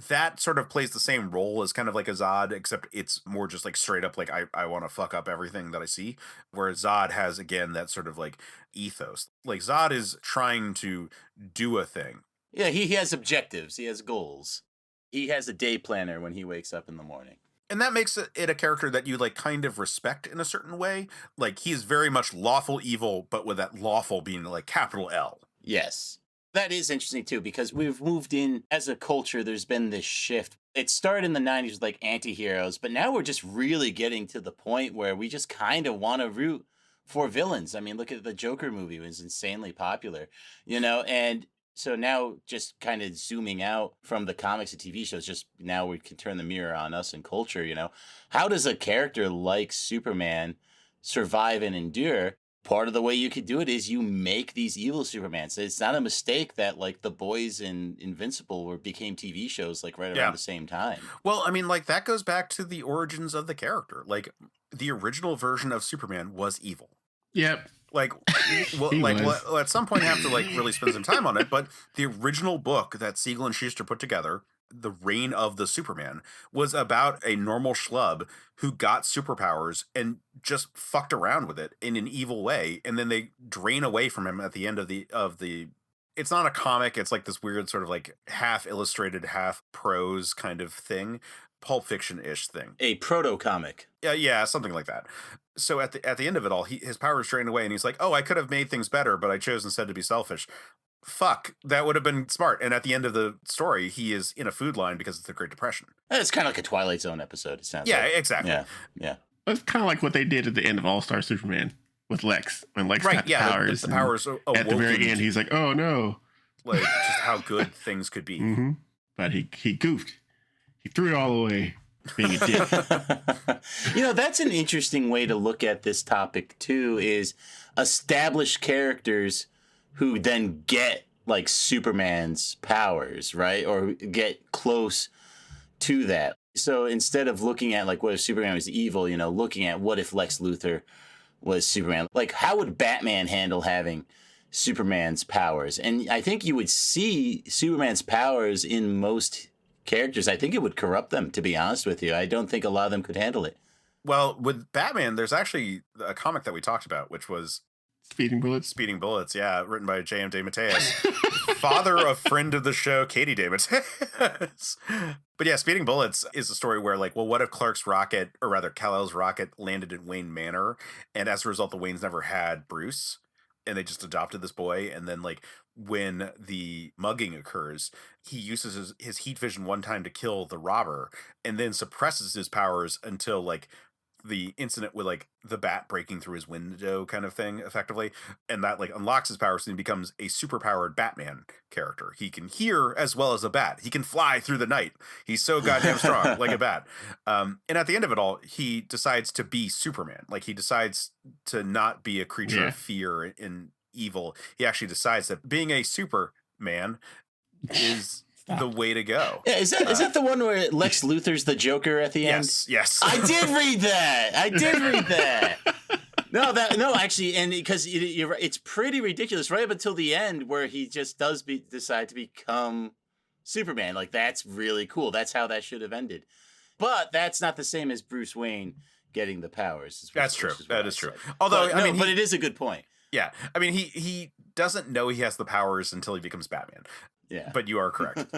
That sort of plays the same role as kind of like a Zod, except it's more just like straight up like I want to fuck up everything that I see. Whereas Zod has, again, that sort of like ethos. Like Zod is trying to do a thing. Yeah, he has objectives. He has goals. He has a day planner when he wakes up in the morning. And that makes it a character that you like kind of respect in a certain way. Like he is very much lawful evil, but with that lawful being like capital L. Yes. That is interesting, too, because we've moved in as a culture. There's been this shift. It started in the 90s with like anti-heroes, but now we're just really getting to the point where we just kind of want to root for villains. I mean, look at the Joker movie. It was insanely popular, and so now just kind of zooming out from the comics and TV shows, just now we can turn the mirror on us and culture, How does a character like Superman survive and endure? Part of the way you could do it is you make these evil Supermans. It's not a mistake that like The Boys and Invincible became TV shows like right around the same time. Well, I mean, like that goes back to the origins of the character. Like the original version of Superman was evil. Yep. Like, we'll at some point have to like really spend some time on it. But the original book that Siegel and Schuster put together, The Reign of the Superman, was about a normal schlub who got superpowers and just fucked around with it in an evil way, and then they drain away from him at the end of the. It's not a comic. It's like this weird sort of like half illustrated, half prose kind of thing, Pulp Fiction-ish thing. A proto-comic. Yeah, something like that. So at the end of it all, his powers drained away, and he's like, "Oh, I could have made things better, but I chose instead to be selfish." Fuck, that would have been smart. And at the end of the story, he is in a food line because it's the Great Depression. It's kind of like a Twilight Zone episode. It sounds. Yeah, like. exactly. Yeah. It's kind of like what they did at the end of All-Star Superman with Lex, when Lex got powers. The powers at the very end, he's like, "Oh no!" Like just how good things could be. Mm-hmm. But he goofed. He threw it all away. Being a dick. That's an interesting way to look at this topic too, is established characters who then get like Superman's powers, right? Or get close to that. So instead of looking at like what if Superman was evil, looking at what if Lex Luthor was Superman? Like how would Batman handle having Superman's powers? And I think you would see Superman's powers in most characters. I think it would corrupt them, to be honest with you. I don't think a lot of them could handle it. Well, with Batman, there's actually a comic that we talked about, which was Speeding Bullets. Speeding Bullets, yeah, written by J.M. DeMatteis, father of friend of the show, Katie DeMatteis. But yeah, Speeding Bullets is a story where, like, well, what if Clark's rocket, or rather Kal-El's rocket, landed in Wayne Manor, and as a result, the Waynes never had Bruce, and they just adopted this boy, and then, like, when the mugging occurs, he uses his heat vision one time to kill the robber, and then suppresses his powers until, like, the incident with like the bat breaking through his window kind of thing effectively, and that like unlocks his powers and he becomes a super powered Batman character. He can hear as well as a bat. He can fly through the night. He's so goddamn strong like a bat. And at the end of it all, he decides to be Superman. Like he decides to not be a creature of fear and evil. He actually decides that being a Superman is the way to go. Yeah, is that the one where Lex Luthor's the Joker at the end? Yes. I did read that. No, actually, and because it's pretty ridiculous right up until the end where he just does decide to become Superman. Like that's really cool. That's how that should have ended. But that's not the same as Bruce Wayne getting the powers. That's true. That is true. Although, but it is a good point. Yeah, I mean, he doesn't know he has the powers until he becomes Batman. Yeah. But you are correct.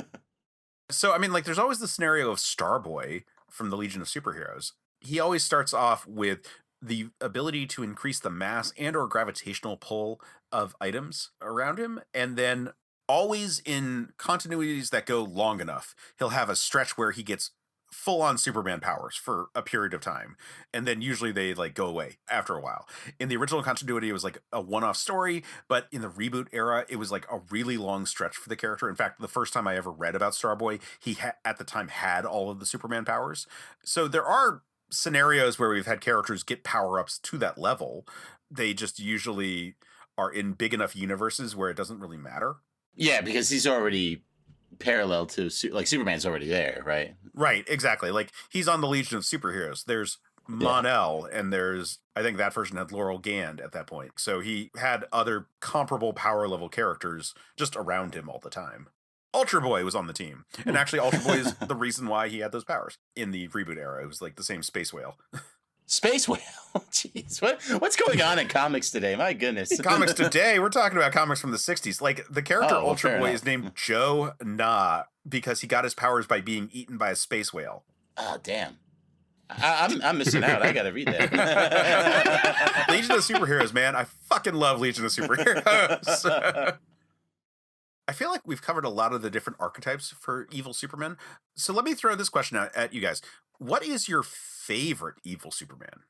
So, I mean, like, there's always the scenario of Starboy from the Legion of Superheroes. He always starts off with the ability to increase the mass and or gravitational pull of items around him. And then always in continuities that go long enough, he'll have a stretch where he gets full-on Superman powers for a period of time, and then usually they like go away after a while. In the original continuity, it was like a one-off story, but in the reboot era, it was like a really long stretch for the character. In fact, the first time I ever read about Starboy, he at the time had all of the Superman powers. So there are scenarios where we've had characters get power-ups to that level. They just usually are in big enough universes where it doesn't really matter. Yeah, because he's already parallel to like Superman's already there, right? Right, exactly. Like he's on the Legion of Superheroes. There's Mon-El, and there's I think that version had Laurel Gand at that point. So he had other comparable power level characters just around him all the time. Ultra Boy was on the team, and actually Ultra Boy is the reason why he had those powers in the reboot era. It was like the same space whale. Space Whale. Jeez, what's going on in comics today? My goodness. Comics today, we're talking about comics from the 60s. Like the character Ultra Boy is named Joe Na because he got his powers by being eaten by a space whale. Oh, damn. I'm missing out. I got to read that. Legion of Superheroes, man. I fucking love Legion of Superheroes. I feel like we've covered a lot of the different archetypes for evil Superman. So let me throw this question out at you guys. What is your favorite evil Superman?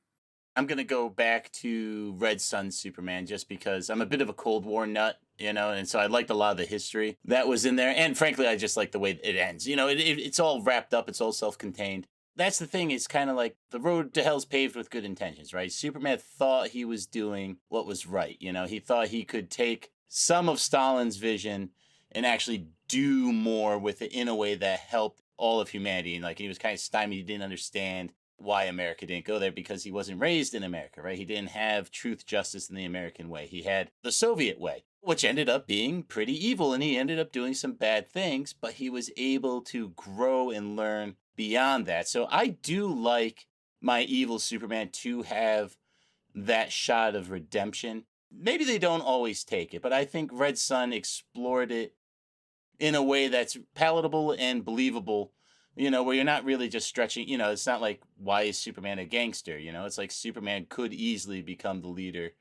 I'm going to go back to Red Sun Superman just because I'm a bit of a Cold War nut, and so I liked a lot of the history that was in there. And frankly, I just like the way it ends. It's all wrapped up. It's all self-contained. That's the thing. It's kind of like the road to hell's paved with good intentions, right? Superman thought he was doing what was right. He thought he could take some of Stalin's vision and actually do more with it in a way that helped all of humanity. And like he was kind of stymied. He didn't understand why America didn't go there, because he wasn't raised in America, right? He didn't have truth, justice in the American way. He had the Soviet way, which ended up being pretty evil, and he ended up doing some bad things, but he was able to grow and learn beyond that. So I do like my evil Superman to have that shot of redemption. Maybe they don't always take it, but I think Red Son explored it in a way that's palatable and believable, where you're not really just stretching, it's not like, why is Superman a gangster? It's like Superman could easily become the leader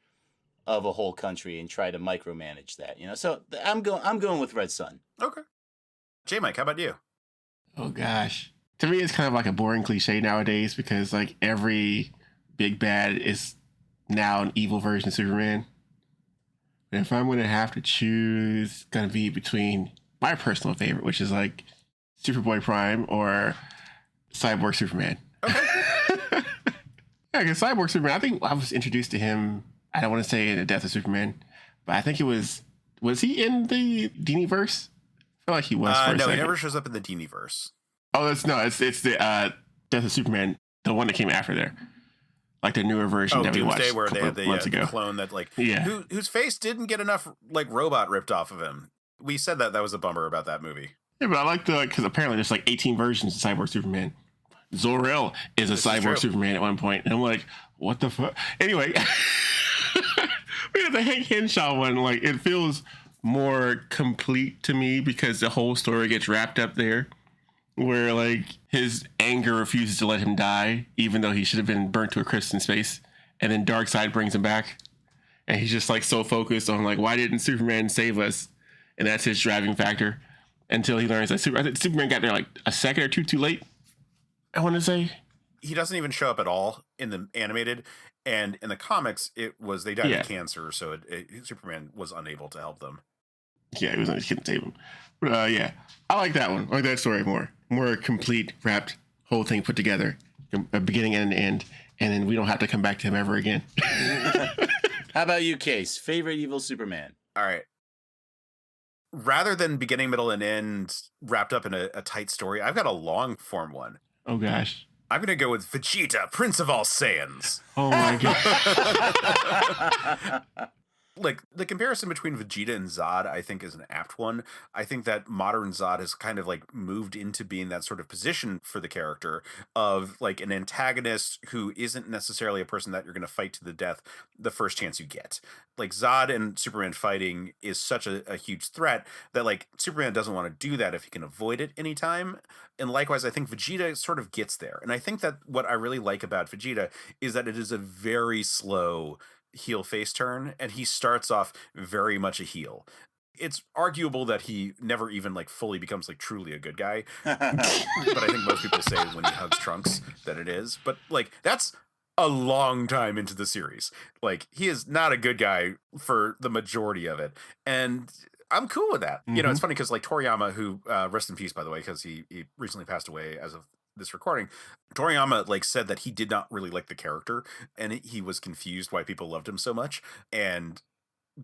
of a whole country and try to micromanage that, So I'm going with Red Son. Okay. Jmike, how about you? Oh gosh. To me, it's kind of like a boring cliche nowadays because like every big bad is now an evil version of Superman. But if I'm going to have to choose, it's going to be between my personal favorite, which is like Superboy Prime or Cyborg Superman. Okay. Yeah, because Cyborg Superman, I think I was introduced to him, I don't want to say in The Death of Superman, but I think it was he in the Dini-verse? I feel like he was for a no, second. he never shows up in the Dini-verse. Oh, it's the Death of Superman, the one that came after there. Like the newer version that we watched where they had the clone that yeah. whose face didn't get enough like robot ripped off of him. We said that was a bummer about that movie. Yeah, but I like because apparently there's like 18 versions of Cyborg Superman. Zor-El is a Cyborg Superman at one point, and I'm like, what the fuck? Anyway, we had the Hank Henshaw one. Like, it feels more complete to me because the whole story gets wrapped up there, where like his anger refuses to let him die, even though he should have been burnt to a crisp in space, and then Darkseid brings him back, and he's just like so focused on like, why didn't Superman save us? And that's his driving factor until he learns that I think Superman got there like a second or two too late, I want to say. He doesn't even show up at all in the animated, and in the comics, it was they died of cancer, so Superman was unable to help them. Yeah, he couldn't save him. But yeah, I like that one. I like that story more. More complete, wrapped, whole thing put together, a beginning and an end, and then we don't have to come back to him ever again. How about you, Case? Favorite evil Superman? All right. Rather than beginning, middle, and end wrapped up in a tight story, I've got a long form one. Oh gosh. I'm going to go with Vegeta, Prince of all Saiyans. Oh my god. Like, the comparison between Vegeta and Zod, I think, is an apt one. I think that modern Zod has kind of, like, moved into being that sort of position for the character of, like, an antagonist who isn't necessarily a person that you're going to fight to the death the first chance you get. Like, Zod and Superman fighting is such a huge threat that, like, Superman doesn't want to do that if he can avoid it anytime. And likewise, I think Vegeta sort of gets there. And I think that what I really like about Vegeta is that it is a very slow heel face turn, and he starts off very much a heel. It's arguable that he never even like fully becomes like truly a good guy, but I think most people say when he hugs Trunks that it is. But like that's a long time into the series. Like he is not a good guy for the majority of it, and I'm cool with that. Mm-hmm. You know, it's funny because like Toriyama, who rest in peace by the way, because he recently passed away as of this recording, Toriyama like said that he did not really like the character, and he was confused why people loved him so much, and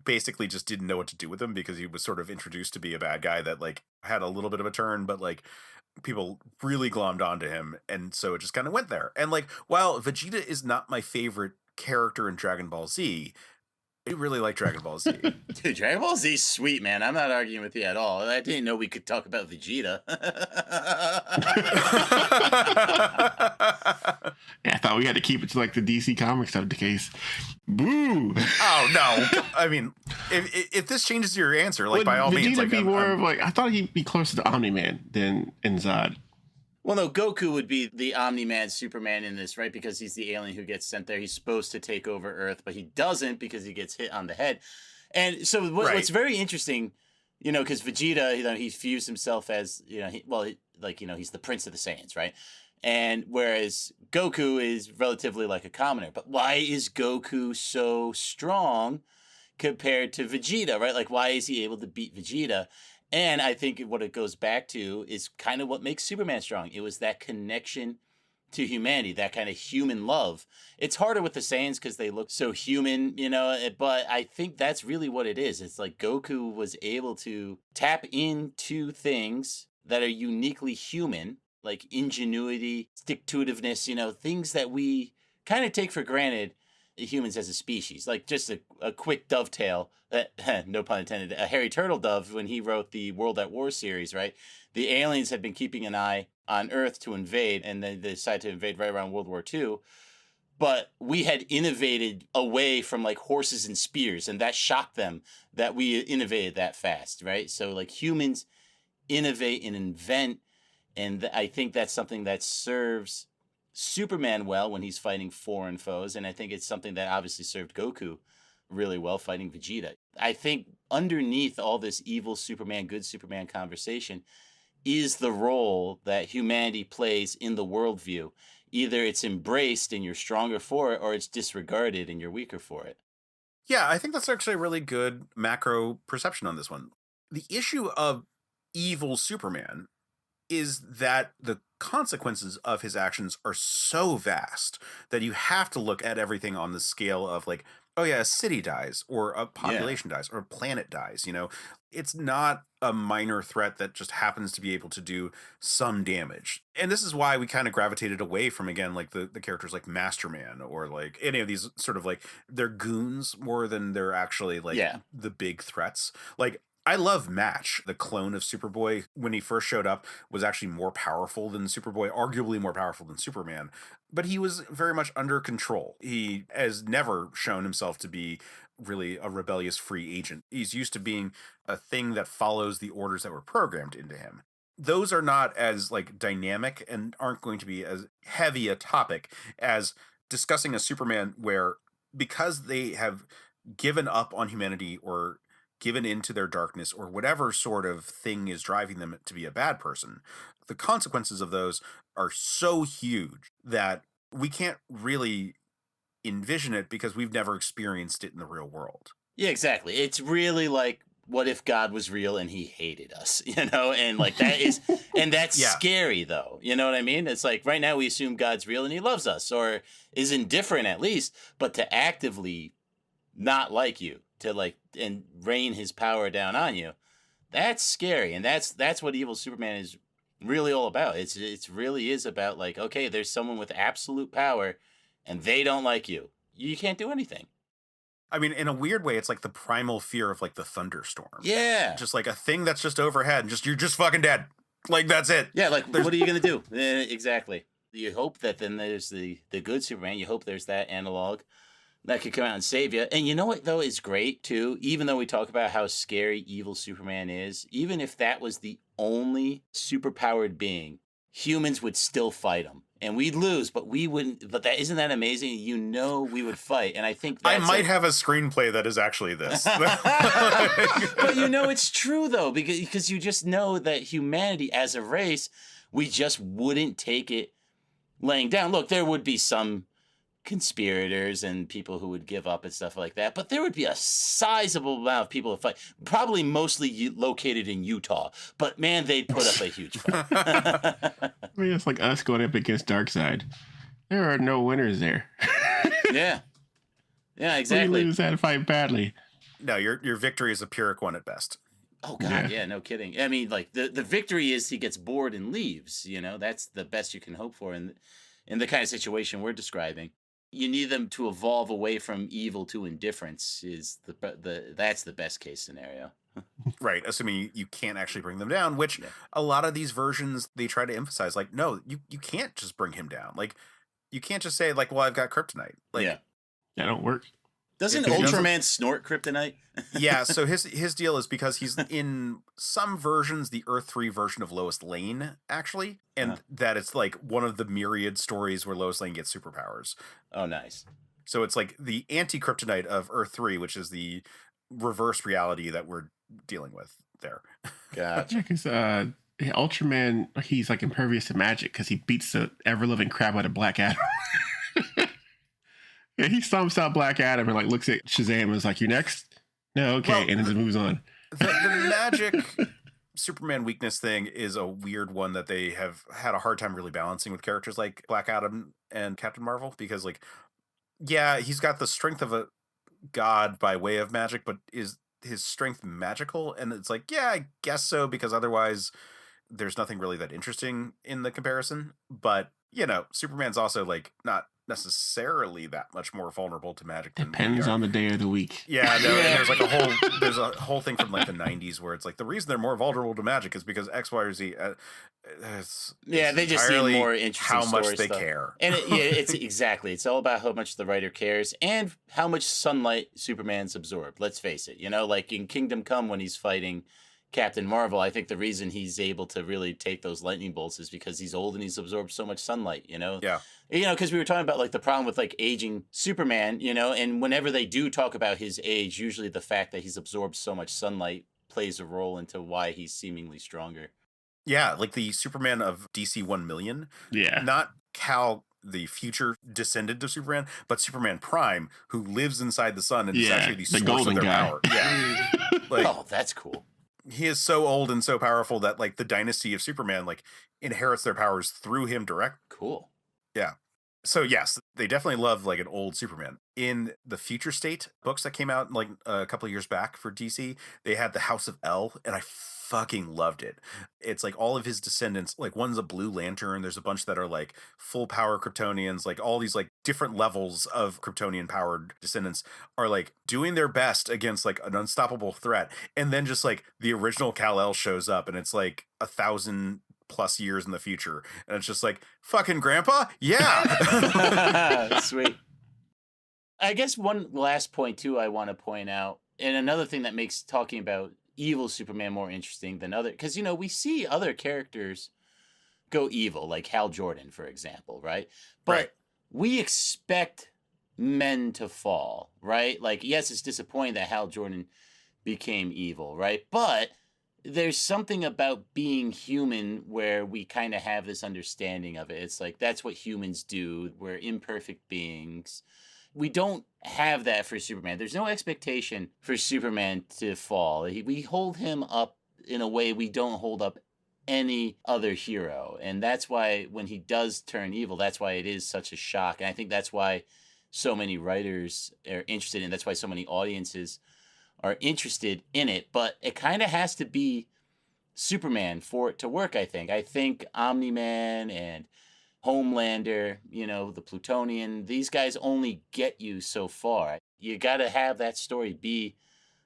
basically just didn't know what to do with him because he was sort of introduced to be a bad guy that like had a little bit of a turn, but like people really glommed onto him, and so it just kind of went there. And like, while Vegeta is not my favorite character in Dragon Ball Z, I really like Dragon Ball Z. Dude, Dragon Ball Z's sweet, man. I'm not arguing with you at all. I didn't know we could talk about Vegeta. Yeah, I thought we had to keep it to like the DC Comics of the case. Boo! Oh no! I mean, if this changes your answer, like by all Vegeta means, like be more of like I thought he'd be closer to Omni-Man than in Zod. Well, no, Goku would be the Omni-Man Superman in this, right? Because he's the alien who gets sent there. He's supposed to take over Earth, but he doesn't because he gets hit on the head. And so what's very interesting, you know, because Vegeta, you know, he fused himself as, you know, he's the Prince of the Saiyans, right? And whereas Goku is relatively like a commoner. But why is Goku so strong compared to Vegeta, right? Like, why is he able to beat Vegeta? And I think what it goes back to is kind of what makes Superman strong. It was that connection to humanity, that kind of human love. It's harder with the Saiyans because they look so human, you know, but I think that's really what it is. It's like Goku was able to tap into things that are uniquely human like ingenuity, stick-to-itiveness, things that we kind of take for granted, humans as a species. Like just a quick dovetail, no pun intended, a Harry Turtledove when he wrote the World at War series, right? The aliens had been keeping an eye on Earth to invade, and then they decided to invade right around World War II. But we had innovated away from like horses and spears, and that shocked them that we innovated that fast, right? So like humans innovate and invent, and I think that's something that serves Superman well when he's fighting foreign foes, and I think it's something that obviously served Goku really well fighting Vegeta. I think underneath all this evil Superman, good Superman conversation is the role that humanity plays in the worldview. Either it's embraced and you're stronger for it, or it's disregarded and you're weaker for it. Yeah, I think that's actually a really good macro perception on this one. The issue of evil Superman is that the consequences of his actions are so vast that you have to look at everything on the scale of like, oh yeah, a city dies or a population dies or a planet dies. It's not a minor threat that just happens to be able to do some damage. And this is why we kind of gravitated away from, again, like the characters like Masterman or like any of these sort of like they're goons more than they're actually like the big threats. Like I love Match, the clone of Superboy, when he first showed up, was actually more powerful than Superboy, arguably more powerful than Superman. But he was very much under control. He has never shown himself to be really a rebellious free agent. He's used to being a thing that follows the orders that were programmed into him. Those are not as like dynamic and aren't going to be as heavy a topic as discussing a Superman where, because they have given up on humanity or given into their darkness or whatever sort of thing is driving them to be a bad person, the consequences of those are so huge that we can't really envision it because we've never experienced it in the real world. Yeah, exactly. It's really like, what if God was real and he hated us, and like that is, and that's scary though. You know what I mean? It's like right now we assume God's real and he loves us or is indifferent at least, but to actively not like you, to like, and rain his power down on you, that's scary. And that's what evil Superman is really all about. It's really is about like, okay, there's someone with absolute power and they don't like you. You can't do anything. I mean, in a weird way, it's like the primal fear of like the thunderstorm. Yeah. Just like a thing that's just overhead and you're just fucking dead. Like, that's it. Yeah, like, what are you going to do? Exactly. You hope that then there's the good Superman. You hope there's that analog that could come out and save you. And you know what, though, is great, too? Even though we talk about how scary evil Superman is, even if that was the only superpowered being, humans would still fight him. And we'd lose, but we wouldn't. But isn't that amazing? We would fight. And I think that's I might have a screenplay that is actually this. But it's true, though, because you just know that humanity as a race, we just wouldn't take it laying down. Look, there would be some conspirators and people who would give up and stuff like that, but there would be a sizable amount of people to fight, probably mostly located in Utah, but man, they'd put up a huge fight. I mean, it's like us going up against Darkseid. There are no winners there. Yeah, exactly. We lose that fight badly. No, your victory is a Pyrrhic one at best. Oh God, yeah, no kidding. I mean, like the victory is he gets bored and leaves. That's the best you can hope for in the kind of situation we're describing. You need them to evolve away from evil to indifference. Is that's the best case scenario. Right, assuming you can't actually bring them down, which a lot of these versions they try to emphasize. Like, no, you can't just bring him down. Like, you can't just say like, well, I've got kryptonite. Like, that don't work. Doesn't Ultraman snort kryptonite? Yeah, so his deal is because he's in some versions the Earth 3 version of Lois Lane, actually, and that it's like one of the myriad stories where Lois Lane gets superpowers. Oh, nice. So it's like the anti-kryptonite of Earth 3, which is the reverse reality that we're dealing with there. Gotcha. Yeah, because Ultraman, he's like impervious to magic because he beats the ever-living crap out of Black Adam. Yeah, he stomps out Black Adam and like looks at Shazam and is like, "You next?" No, okay, and then just moves on. The magic Superman weakness thing is a weird one that they have had a hard time really balancing with characters like Black Adam and Captain Marvel, because like, yeah, he's got the strength of a god by way of magic, but is his strength magical? And it's like, yeah, I guess so, because otherwise there's nothing really that interesting in the comparison. But, you know, Superman's also like not necessarily that much more vulnerable to magic than we Depends are. on the day of the week. Yeah, no, and there's like a whole thing from like the 90s where it's like the reason they're more vulnerable to magic is because X, Y, or Z. They just need more interesting how much story they stuff. care. And it's exactly. It's all about how much the writer cares and how much sunlight Superman's absorbed. Let's face it. You know, like in Kingdom Come when he's fighting Captain Marvel, I think the reason he's able to really take those lightning bolts is because he's old and he's absorbed so much sunlight, you know? Yeah. You know, because we were talking about like the problem with like aging Superman, you know, and whenever they do talk about his age, usually the fact that he's absorbed so much sunlight plays a role into why he's seemingly stronger. Yeah, like the Superman of DC 1 million. Yeah. Not Cal, the future descendant of Superman, but Superman Prime, who lives inside the sun and is actually the source golden of their guy. power. Yeah. Like, Oh, that's cool. he is so old and so powerful that like the dynasty of Superman like inherits their powers through him direct. Cool. Yeah. So yes, they definitely love like an old Superman. In the Future State books that came out like a couple of years back for DC, they had the House of L, and I fucking loved it. It's like all of his descendants, like one's a Blue Lantern, there's a bunch that are like full power Kryptonians, like all these like different levels of Kryptonian powered descendants are like doing their best against like an unstoppable threat. And then just like the original Kal-El shows up and it's like 1,000+ years in the future. And it's just like, fucking grandpa? Yeah. Sweet. I guess one last point too I want to point out, and another thing that makes talking about evil Superman more interesting than other, because you know we see other characters go evil, like Hal Jordan, for example, right? But Right. we expect men to fall, right? Like, yes, it's disappointing that Hal Jordan became evil, right? But there's something about being human where we kind of have this understanding of it. It's like that's what humans do. We're imperfect beings. We don't have that for Superman. There's no expectation for Superman to fall. We hold him up in a way we don't hold up any other hero. And that's why when he does turn evil, that's why it is such a shock. And I think that's why so many writers are interested in it. That's why so many audiences are interested in it. But it kind of has to be Superman for it to work, I think. I think Omni-Man and Homelander, you know, the Plutonian, these guys only get you so far. You got to have that story be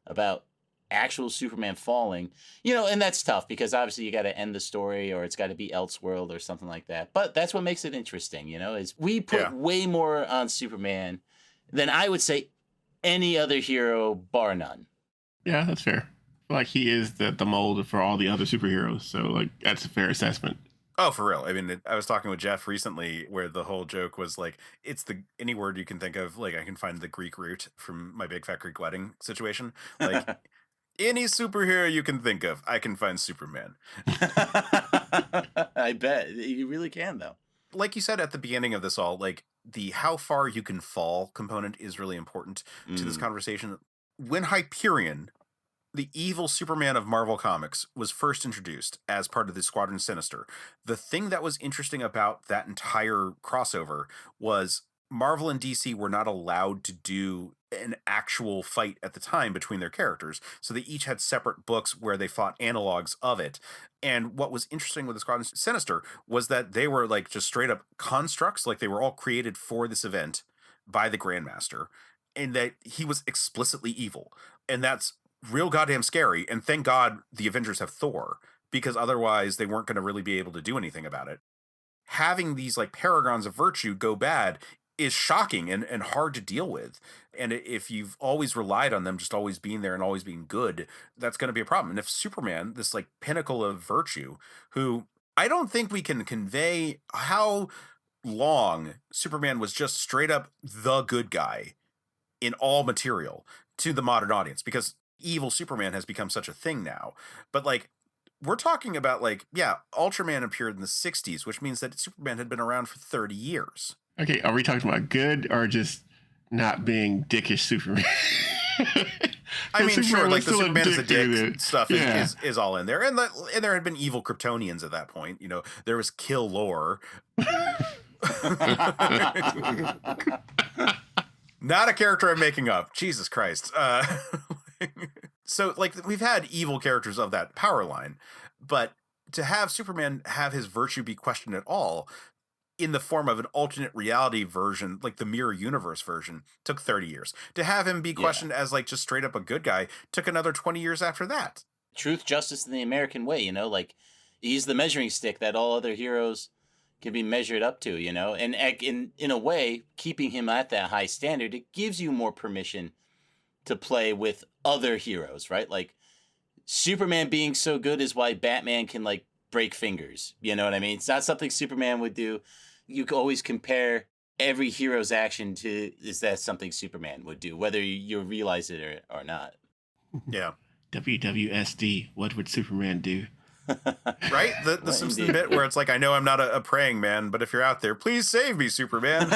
about actual Superman falling, you know, and that's tough because obviously you got to end the story or it's got to be Elseworld or something like that. But that's what makes it interesting, you know, is we put way more on Superman than I would say any other hero, bar none. Yeah, that's fair. Like he is the mold for all the other superheroes. So like that's a fair assessment. Oh, for real. I mean, I was talking with Jeff recently where the whole joke was like, it's any word you can think of. Like I can find the Greek root from my Big Fat Greek Wedding situation. Like any superhero you can think of, I can find Superman. I bet you really can though. Like you said at the beginning of this all, like the how far you can fall component is really important to this conversation. When Hyperion, the evil Superman of Marvel Comics, was first introduced as part of the Squadron Sinister, the thing that was interesting about that entire crossover was Marvel and DC were not allowed to do an actual fight at the time between their characters. So they each had separate books where they fought analogs of it. And what was interesting with the Squadron Sinister was that they were like just straight up constructs, like they were all created for this event by the Grandmaster, and that he was explicitly evil. And that's real goddamn scary. And thank God the Avengers have Thor, because otherwise they weren't going to really be able to do anything about it. Having these like paragons of virtue go bad is shocking and hard to deal with. And if you've always relied on them just always being there and always being good, that's going to be a problem. And if Superman, this like pinnacle of virtue, who I don't think we can convey how long Superman was just straight up the good guy in all material to the modern audience, because evil Superman has become such a thing now. But like, we're talking about like, yeah, Ultraman appeared in the 60s, which means that Superman had been around for 30 years. Okay, are we talking about good or just not being dickish Superman? I mean, sure, like the Superman is a dick dude. stuff is all in there. And there had been evil Kryptonians at that point. You know, there was Kill Lore. Not a character I'm making up. Jesus Christ. So, like, we've had evil characters of that power line, but to have Superman have his virtue be questioned at all in the form of an alternate reality version, like the mirror universe version, took 30 years. To have him be questioned as like just straight up a good guy took another 20 years after that. Truth, justice, and the American way, you know, like he's the measuring stick that all other heroes can be measured up to, you know, and in a way, keeping him at that high standard, it gives you more permission to play with other heroes, right? Like Superman being so good is why Batman can like break fingers. You know what I mean? It's not something Superman would do. You can always compare every hero's action to, is that something Superman would do, whether you realize it or not. Yeah. WWSD, what would Superman do? Right? The Simpson bit where it's like, I know I'm not a praying man, but if you're out there, please save me, Superman.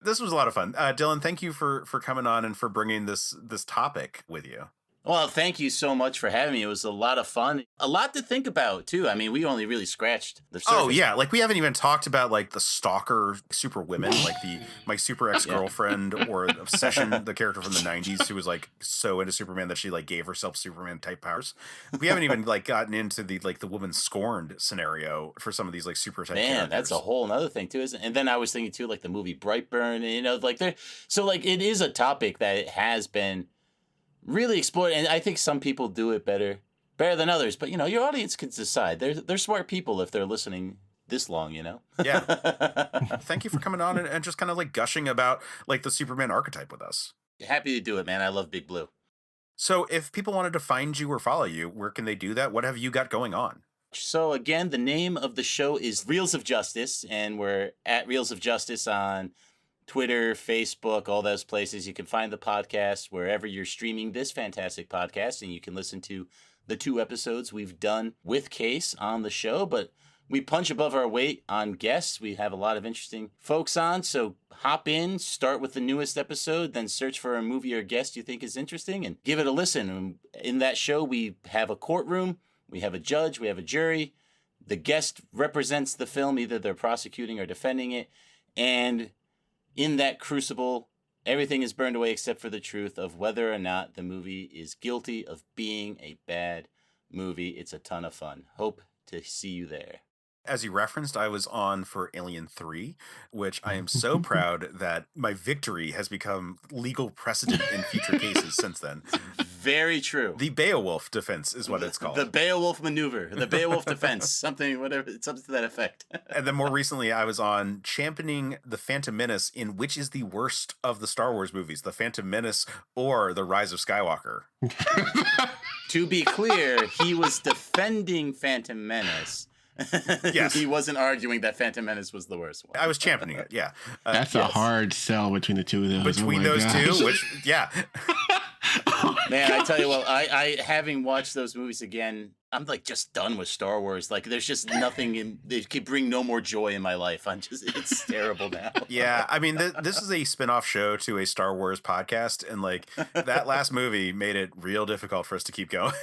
This was a lot of fun. Dylan, thank you for coming on and for bringing this topic with you. Well, thank you so much for having me. It was a lot of fun. A lot to think about, too. I mean, we only really scratched the surface. Oh, yeah. Like, we haven't even talked about, like, the stalker super women, like my super ex-girlfriend or Obsession, the character from the 90s who was, like, so into Superman that she, like, gave herself Superman-type powers. We haven't even, like, gotten into the woman scorned scenario for some of these, like, super-type characters. Man, that's a whole other thing, too, isn't it? And then I was thinking, too, like, the movie Brightburn, and, you know, like, so, like, it is a topic that it has been really explored, and I think some people do it better than others. But you know, your audience can decide. They're smart people if they're listening this long. You know. Yeah. Thank you for coming on and just kind of like gushing about like the Superman archetype with us. Happy to do it, man. I love Big Blue. So, if people wanted to find you or follow you, where can they do that? What have you got going on? So again, the name of the show is Reels of Justice, and we're at Reels of Justice on Twitter, Facebook, all those places. You can find the podcast wherever you're streaming this fantastic podcast, and you can listen to the 2 episodes we've done with Case on the show. But we punch above our weight on guests. We have a lot of interesting folks on, so hop in, start with the newest episode, then search for a movie or guest you think is interesting, and give it a listen. And in that show, we have a courtroom, we have a judge, we have a jury. The guest represents the film, either they're prosecuting or defending it, and in that crucible, everything is burned away except for the truth of whether or not the movie is guilty of being a bad movie. It's a ton of fun. Hope to see you there. As you referenced, I was on for Alien 3, which I am so proud that my victory has become legal precedent in future cases since then. Very true. The Beowulf defense is what it's called. The Beowulf maneuver, the Beowulf defense, something to that effect. And then more recently, I was on championing the Phantom Menace in which is the worst of the Star Wars movies, the Phantom Menace or the Rise of Skywalker. To be clear, he was defending Phantom Menace. Yes. He wasn't arguing that Phantom Menace was the worst one. I was championing it, yeah. That's a hard sell between the two of those. Between those two, which, yeah. Man, I tell you what, I having watched those movies again, I'm like just done with Star Wars. Like there's just nothing they could bring no more joy in my life. It's terrible now. Yeah, I mean, this is a spin-off show to a Star Wars podcast, and like that last movie made it real difficult for us to keep going.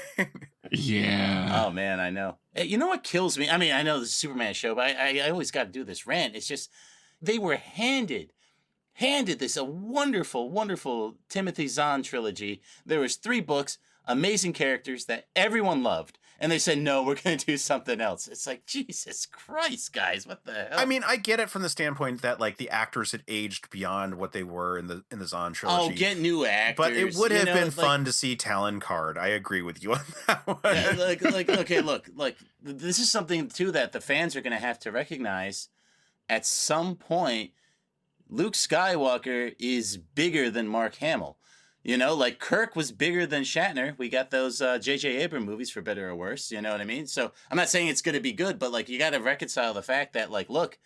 Yeah. Oh man, I know. Hey, you know what kills me? I mean, I know this is a Superman show, but I always got to do this rant. It's just they were handed this a wonderful, wonderful Timothy Zahn trilogy. There was 3 books, amazing characters that everyone loved. And they said, no, we're going to do something else. It's like, Jesus Christ, guys, what the hell? I mean, I get it from the standpoint that like the actors had aged beyond what they were in the Zahn trilogy. Oh, get new actors. But it would have been fun to see Talon Card. I agree with you on that one. Yeah, okay, look, this is something too that the fans are going to have to recognize. At some point, Luke Skywalker is bigger than Mark Hamill. You know, like Kirk was bigger than Shatner. We got those J.J. Abrams movies for better or worse. You know what I mean? So I'm not saying it's going to be good, but like you got to reconcile the fact that like, look,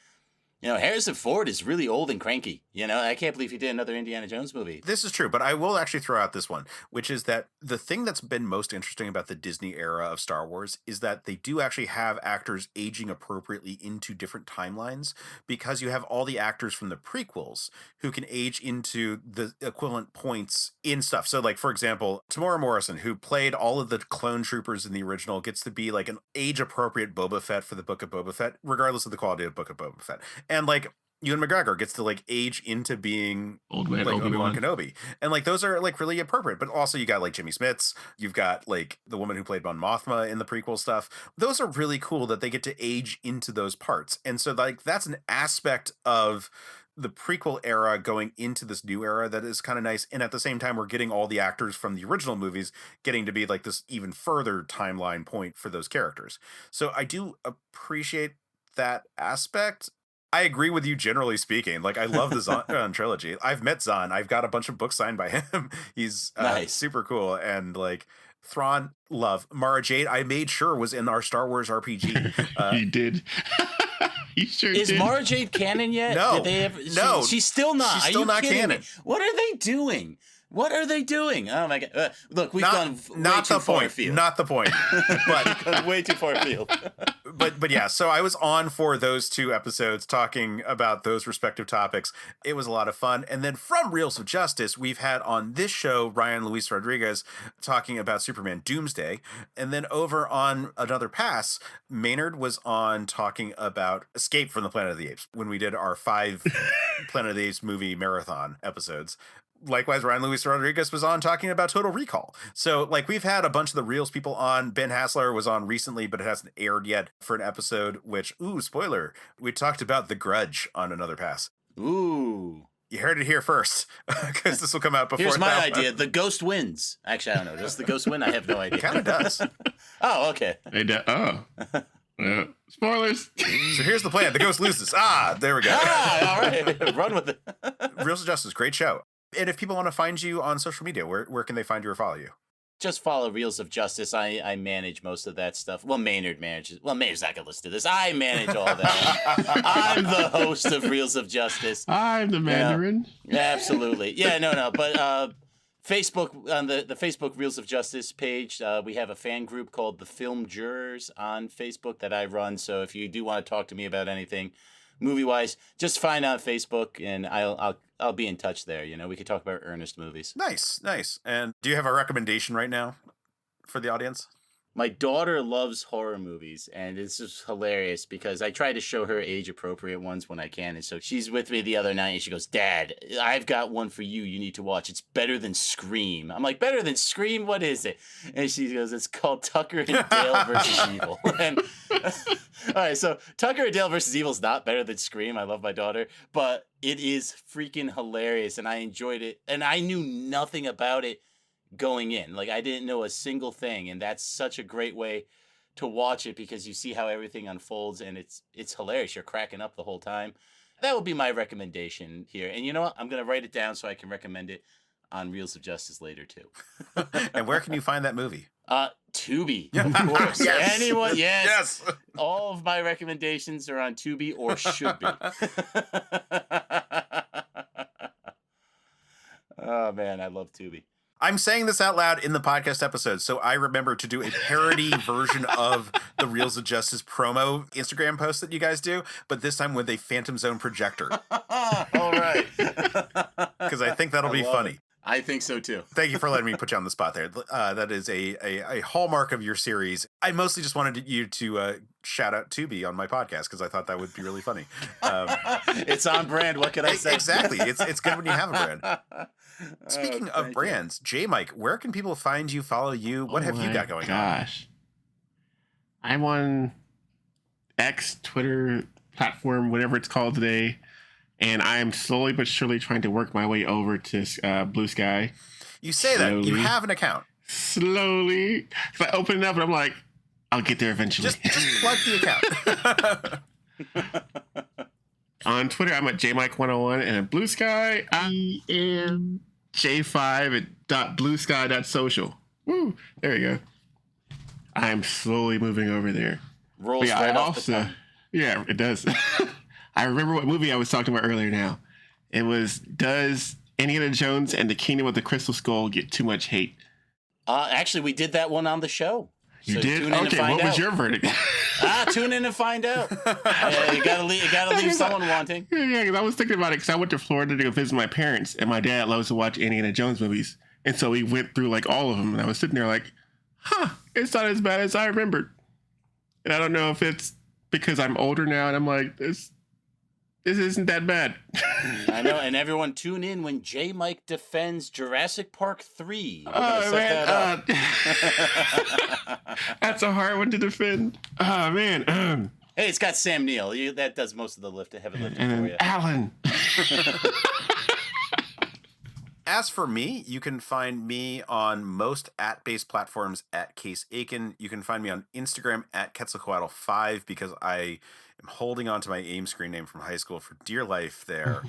you know, Harrison Ford is really old and cranky. You know, I can't believe he did another Indiana Jones movie. This is true, but I will actually throw out this one, which is that the thing that's been most interesting about the Disney era of Star Wars is that they do actually have actors aging appropriately into different timelines, because you have all the actors from the prequels who can age into the equivalent points in stuff. So like, for example, Tamora Morrison, who played all of the clone troopers in the original, gets to be like an age appropriate Boba Fett for the Book of Boba Fett, regardless of the quality of Book of Boba Fett. And like, Ewan McGregor gets to like age into being Old man like Obi-Wan Obi-Wan. Kenobi. And like those are like really appropriate. But also you got like Jimmy Smits, you've got like the woman who played Mon Mothma in the prequel stuff. Those are really cool that they get to age into those parts. And so like that's an aspect of the prequel era going into this new era that is kind of nice. And at the same time, we're getting all the actors from the original movies getting to be like this even further timeline point for those characters. So I do appreciate that aspect. I agree with you generally speaking. Like I love the Zahn trilogy. I've met Zahn. I've got a bunch of books signed by him. He's Nice. super cool. And like Thrawn, love. Mara Jade, I made sure was in our Star Wars RPG. You did. You sure Is did. Mara Jade canon yet? No. Did they ever, No. she's still not. She's Are still you not kidding canon. me? What are they doing? What are they doing? Oh my god! Look, we've gone way not too the far point. afield. Not the point. But Gone way too far afield. but yeah, so I was on for those 2 episodes talking about those respective topics. It was a lot of fun. And then from Reels of Justice, we've had on this show Ryan Luis Rodriguez talking about Superman Doomsday. And then over on Another Pass, Maynard was on talking about Escape from the Planet of the Apes when we did our 5 Planet of the Apes movie marathon episodes. Likewise, Ryan Luis Rodriguez was on talking about Total Recall. So, like, we've had a bunch of the Reels people on. Ben Hassler was on recently, but it hasn't aired yet for an episode, which, spoiler, we talked about The Grudge on Another Pass. Ooh. You heard it here first, because this will come out before. Here's my that one. idea. The ghost wins. Actually, I don't know. Does the ghost win? I have no idea. It kind of does. Oh, okay. Spoilers. So here's the plan. The ghost loses. There we go. All right. Run with it. Reels of Justice, great show. And if people want to find you on social media, where can they find you or follow you? Just follow Reels of Justice. I manage most of that stuff. Well, Maynard manages. Well, Maynard's not going to listen to this. I manage all that. I'm the host of Reels of Justice. I'm the Mandarin. Yeah, absolutely. Yeah, no. But Facebook, on the Facebook Reels of Justice page, we have a fan group called the Film Jurors on Facebook that I run. So if you do want to talk to me about anything movie-wise, just find out Facebook, and I'll be in touch there. You know, we could talk about earnest movies. Nice. And do you have a recommendation right now for the audience? My daughter loves horror movies, and it's just hilarious because I try to show her age-appropriate ones when I can. And so she's with me the other night, and she goes, "Dad, I've got one for you. You need to watch. It's better than Scream." I'm like, "Better than Scream? What is it?" And she goes, "It's called Tucker and Dale versus Evil." And all right, so Tucker and Dale versus Evil is not better than Scream. I love my daughter, but it is freaking hilarious, and I enjoyed it. And I knew nothing about it going in. Like, I didn't know a single thing, and that's such a great way to watch it because you see how everything unfolds, and it's hilarious. You're cracking up the whole time. That would be my recommendation here. And you know what? I'm going to write it down so I can recommend it on Reels of Justice later too. And where can you find that movie? Tubi, of course. Yes. Anyone? Yes. Yes. All of my recommendations are on Tubi or should be. Oh man, I love Tubi. I'm saying this out loud in the podcast episode, so I remember to do a parody version of the Reels of Justice promo Instagram post that you guys do, but this time with a Phantom Zone projector. All right. Because I think that'll be funny. It. I think so too. Thank you for letting me put you on the spot there. That is a hallmark of your series. I mostly just wanted you to shout out Tubi on my podcast because I thought that would be really funny. It's on brand. What can I say? Exactly. It's good when you have a brand. Speaking of brands, Jmike, where can people find you, follow you? What have you got going on? I'm on X, Twitter, platform, whatever it's called today. And I am slowly but surely trying to work my way over to Blue Sky. You say that. You have an account. Slowly. Because I open it up and I'm like, I'll get there eventually. Just plug the account. On Twitter, I'm at Jmike101. And at Blue Sky, I am J5 at .bluesky.social. Woo! There you go. I'm slowly moving over there. Rolls right off the tongue. Yeah, it does. I remember what movie I was talking about earlier now. It was, does Indiana Jones and the Kingdom of the Crystal Skull get too much hate? Actually, we did that one on the show. You did? Okay, what was your verdict? Tune in and find out. You gotta leave someone wanting. Yeah, because I was thinking about it because I went to Florida to go visit my parents, and my dad loves to watch Indiana Jones movies. And so we went through like all of them, and I was sitting there like, it's not as bad as I remembered. And I don't know if it's because I'm older now, and I'm like, This isn't that bad. I know, and everyone tune in when Jmike defends Jurassic Park 3. We're gonna set man, that up. that's a hard one to defend. Oh man. Hey, it's got Sam Neill. That does most of the heavy lifting And for then you. Alan. As for me, you can find me on most at-based platforms at Case Aiken. You can find me on Instagram at Quetzalcoatl5 because I am holding on to my AIM screen name from high school for dear life there.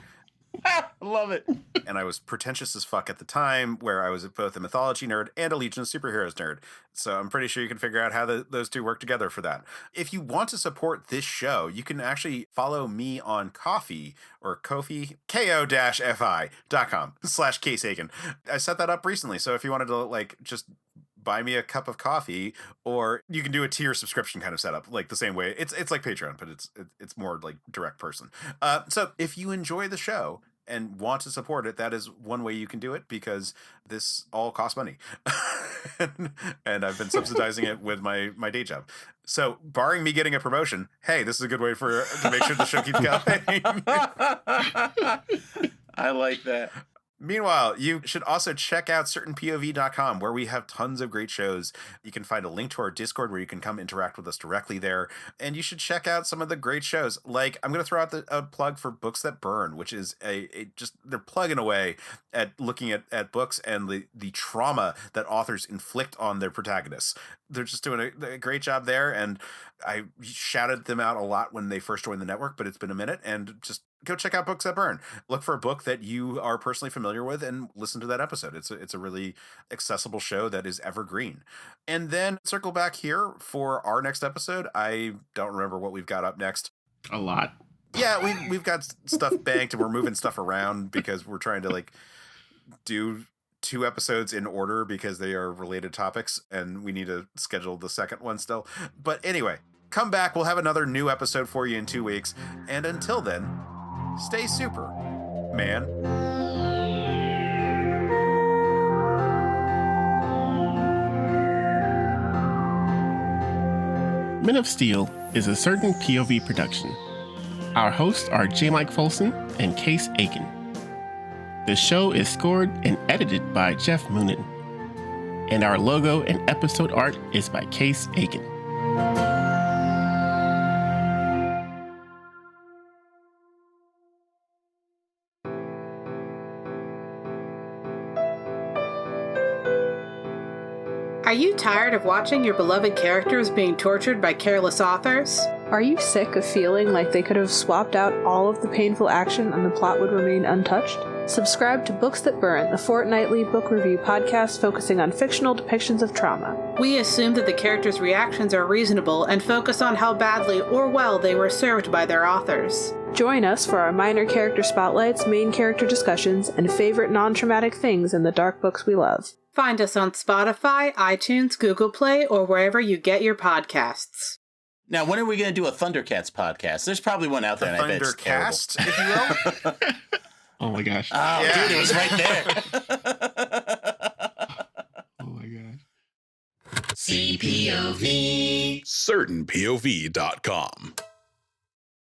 Love it. And I was pretentious as fuck at the time, where I was both a mythology nerd and a Legion of Superheroes nerd. So I'm pretty sure you can figure out how those two work together for that. If you want to support this show, you can actually follow me on Ko-fi or Ko-fi, ko-fi.com/Case Aiken. I set that up recently. So if you wanted to like just buy me a cup of coffee, or you can do a tier subscription kind of setup, like the same way. It's like Patreon, but it's more like direct person. So if you enjoy the show and want to support it, that is one way you can do it, because this all costs money. and I've been subsidizing it with my day job. So barring me getting a promotion, hey, this is a good way to make sure the show keeps going. I like that. Meanwhile, you should also check out certainpov.com, where we have tons of great shows. You can find a link to our Discord where you can come interact with us directly there. And you should check out some of the great shows. Like, I'm going to throw out a plug for Books That Burn, which is they're plugging away at looking at books and the trauma that authors inflict on their protagonists. They're just doing a great job there. And I shouted them out a lot when they first joined the network, but it's been a minute. And just go check out Books That Burn. Look for a book that you are personally familiar with and listen to that episode. It's a really accessible show that is evergreen. And then circle back here for our next episode. I don't remember what we've got up next. A lot. Yeah, we've got stuff banked and we're moving stuff around because we're trying to like do 2 episodes in order because they are related topics and we need to schedule the second one still. But anyway, come back. We'll have another new episode for you in 2 weeks. And until then, stay super, man. Men of Steel is a certain POV production. Our hosts are Jmike Folsom and Case Aiken. The show is scored and edited by Jeff Moonen. And our logo and episode art is by Case Aiken. Are you tired of watching your beloved characters being tortured by careless authors? Are you sick of feeling like they could have swapped out all of the painful action and the plot would remain untouched? Subscribe to Books That Burn, the fortnightly book review podcast focusing on fictional depictions of trauma. We assume that the characters' reactions are reasonable and focus on how badly or well they were served by their authors. Join us for our minor character spotlights, main character discussions, and favorite non-traumatic things in the dark books we love. Find us on Spotify, iTunes, Google Play, or wherever you get your podcasts. Now, when are we going to do a Thundercats podcast? There's probably one out there, and I bet it's terrible. Thundercast, if you will. Oh my gosh. Oh, yeah. Dude, it was right there. Oh my gosh. CPOV. CertainPOV.com.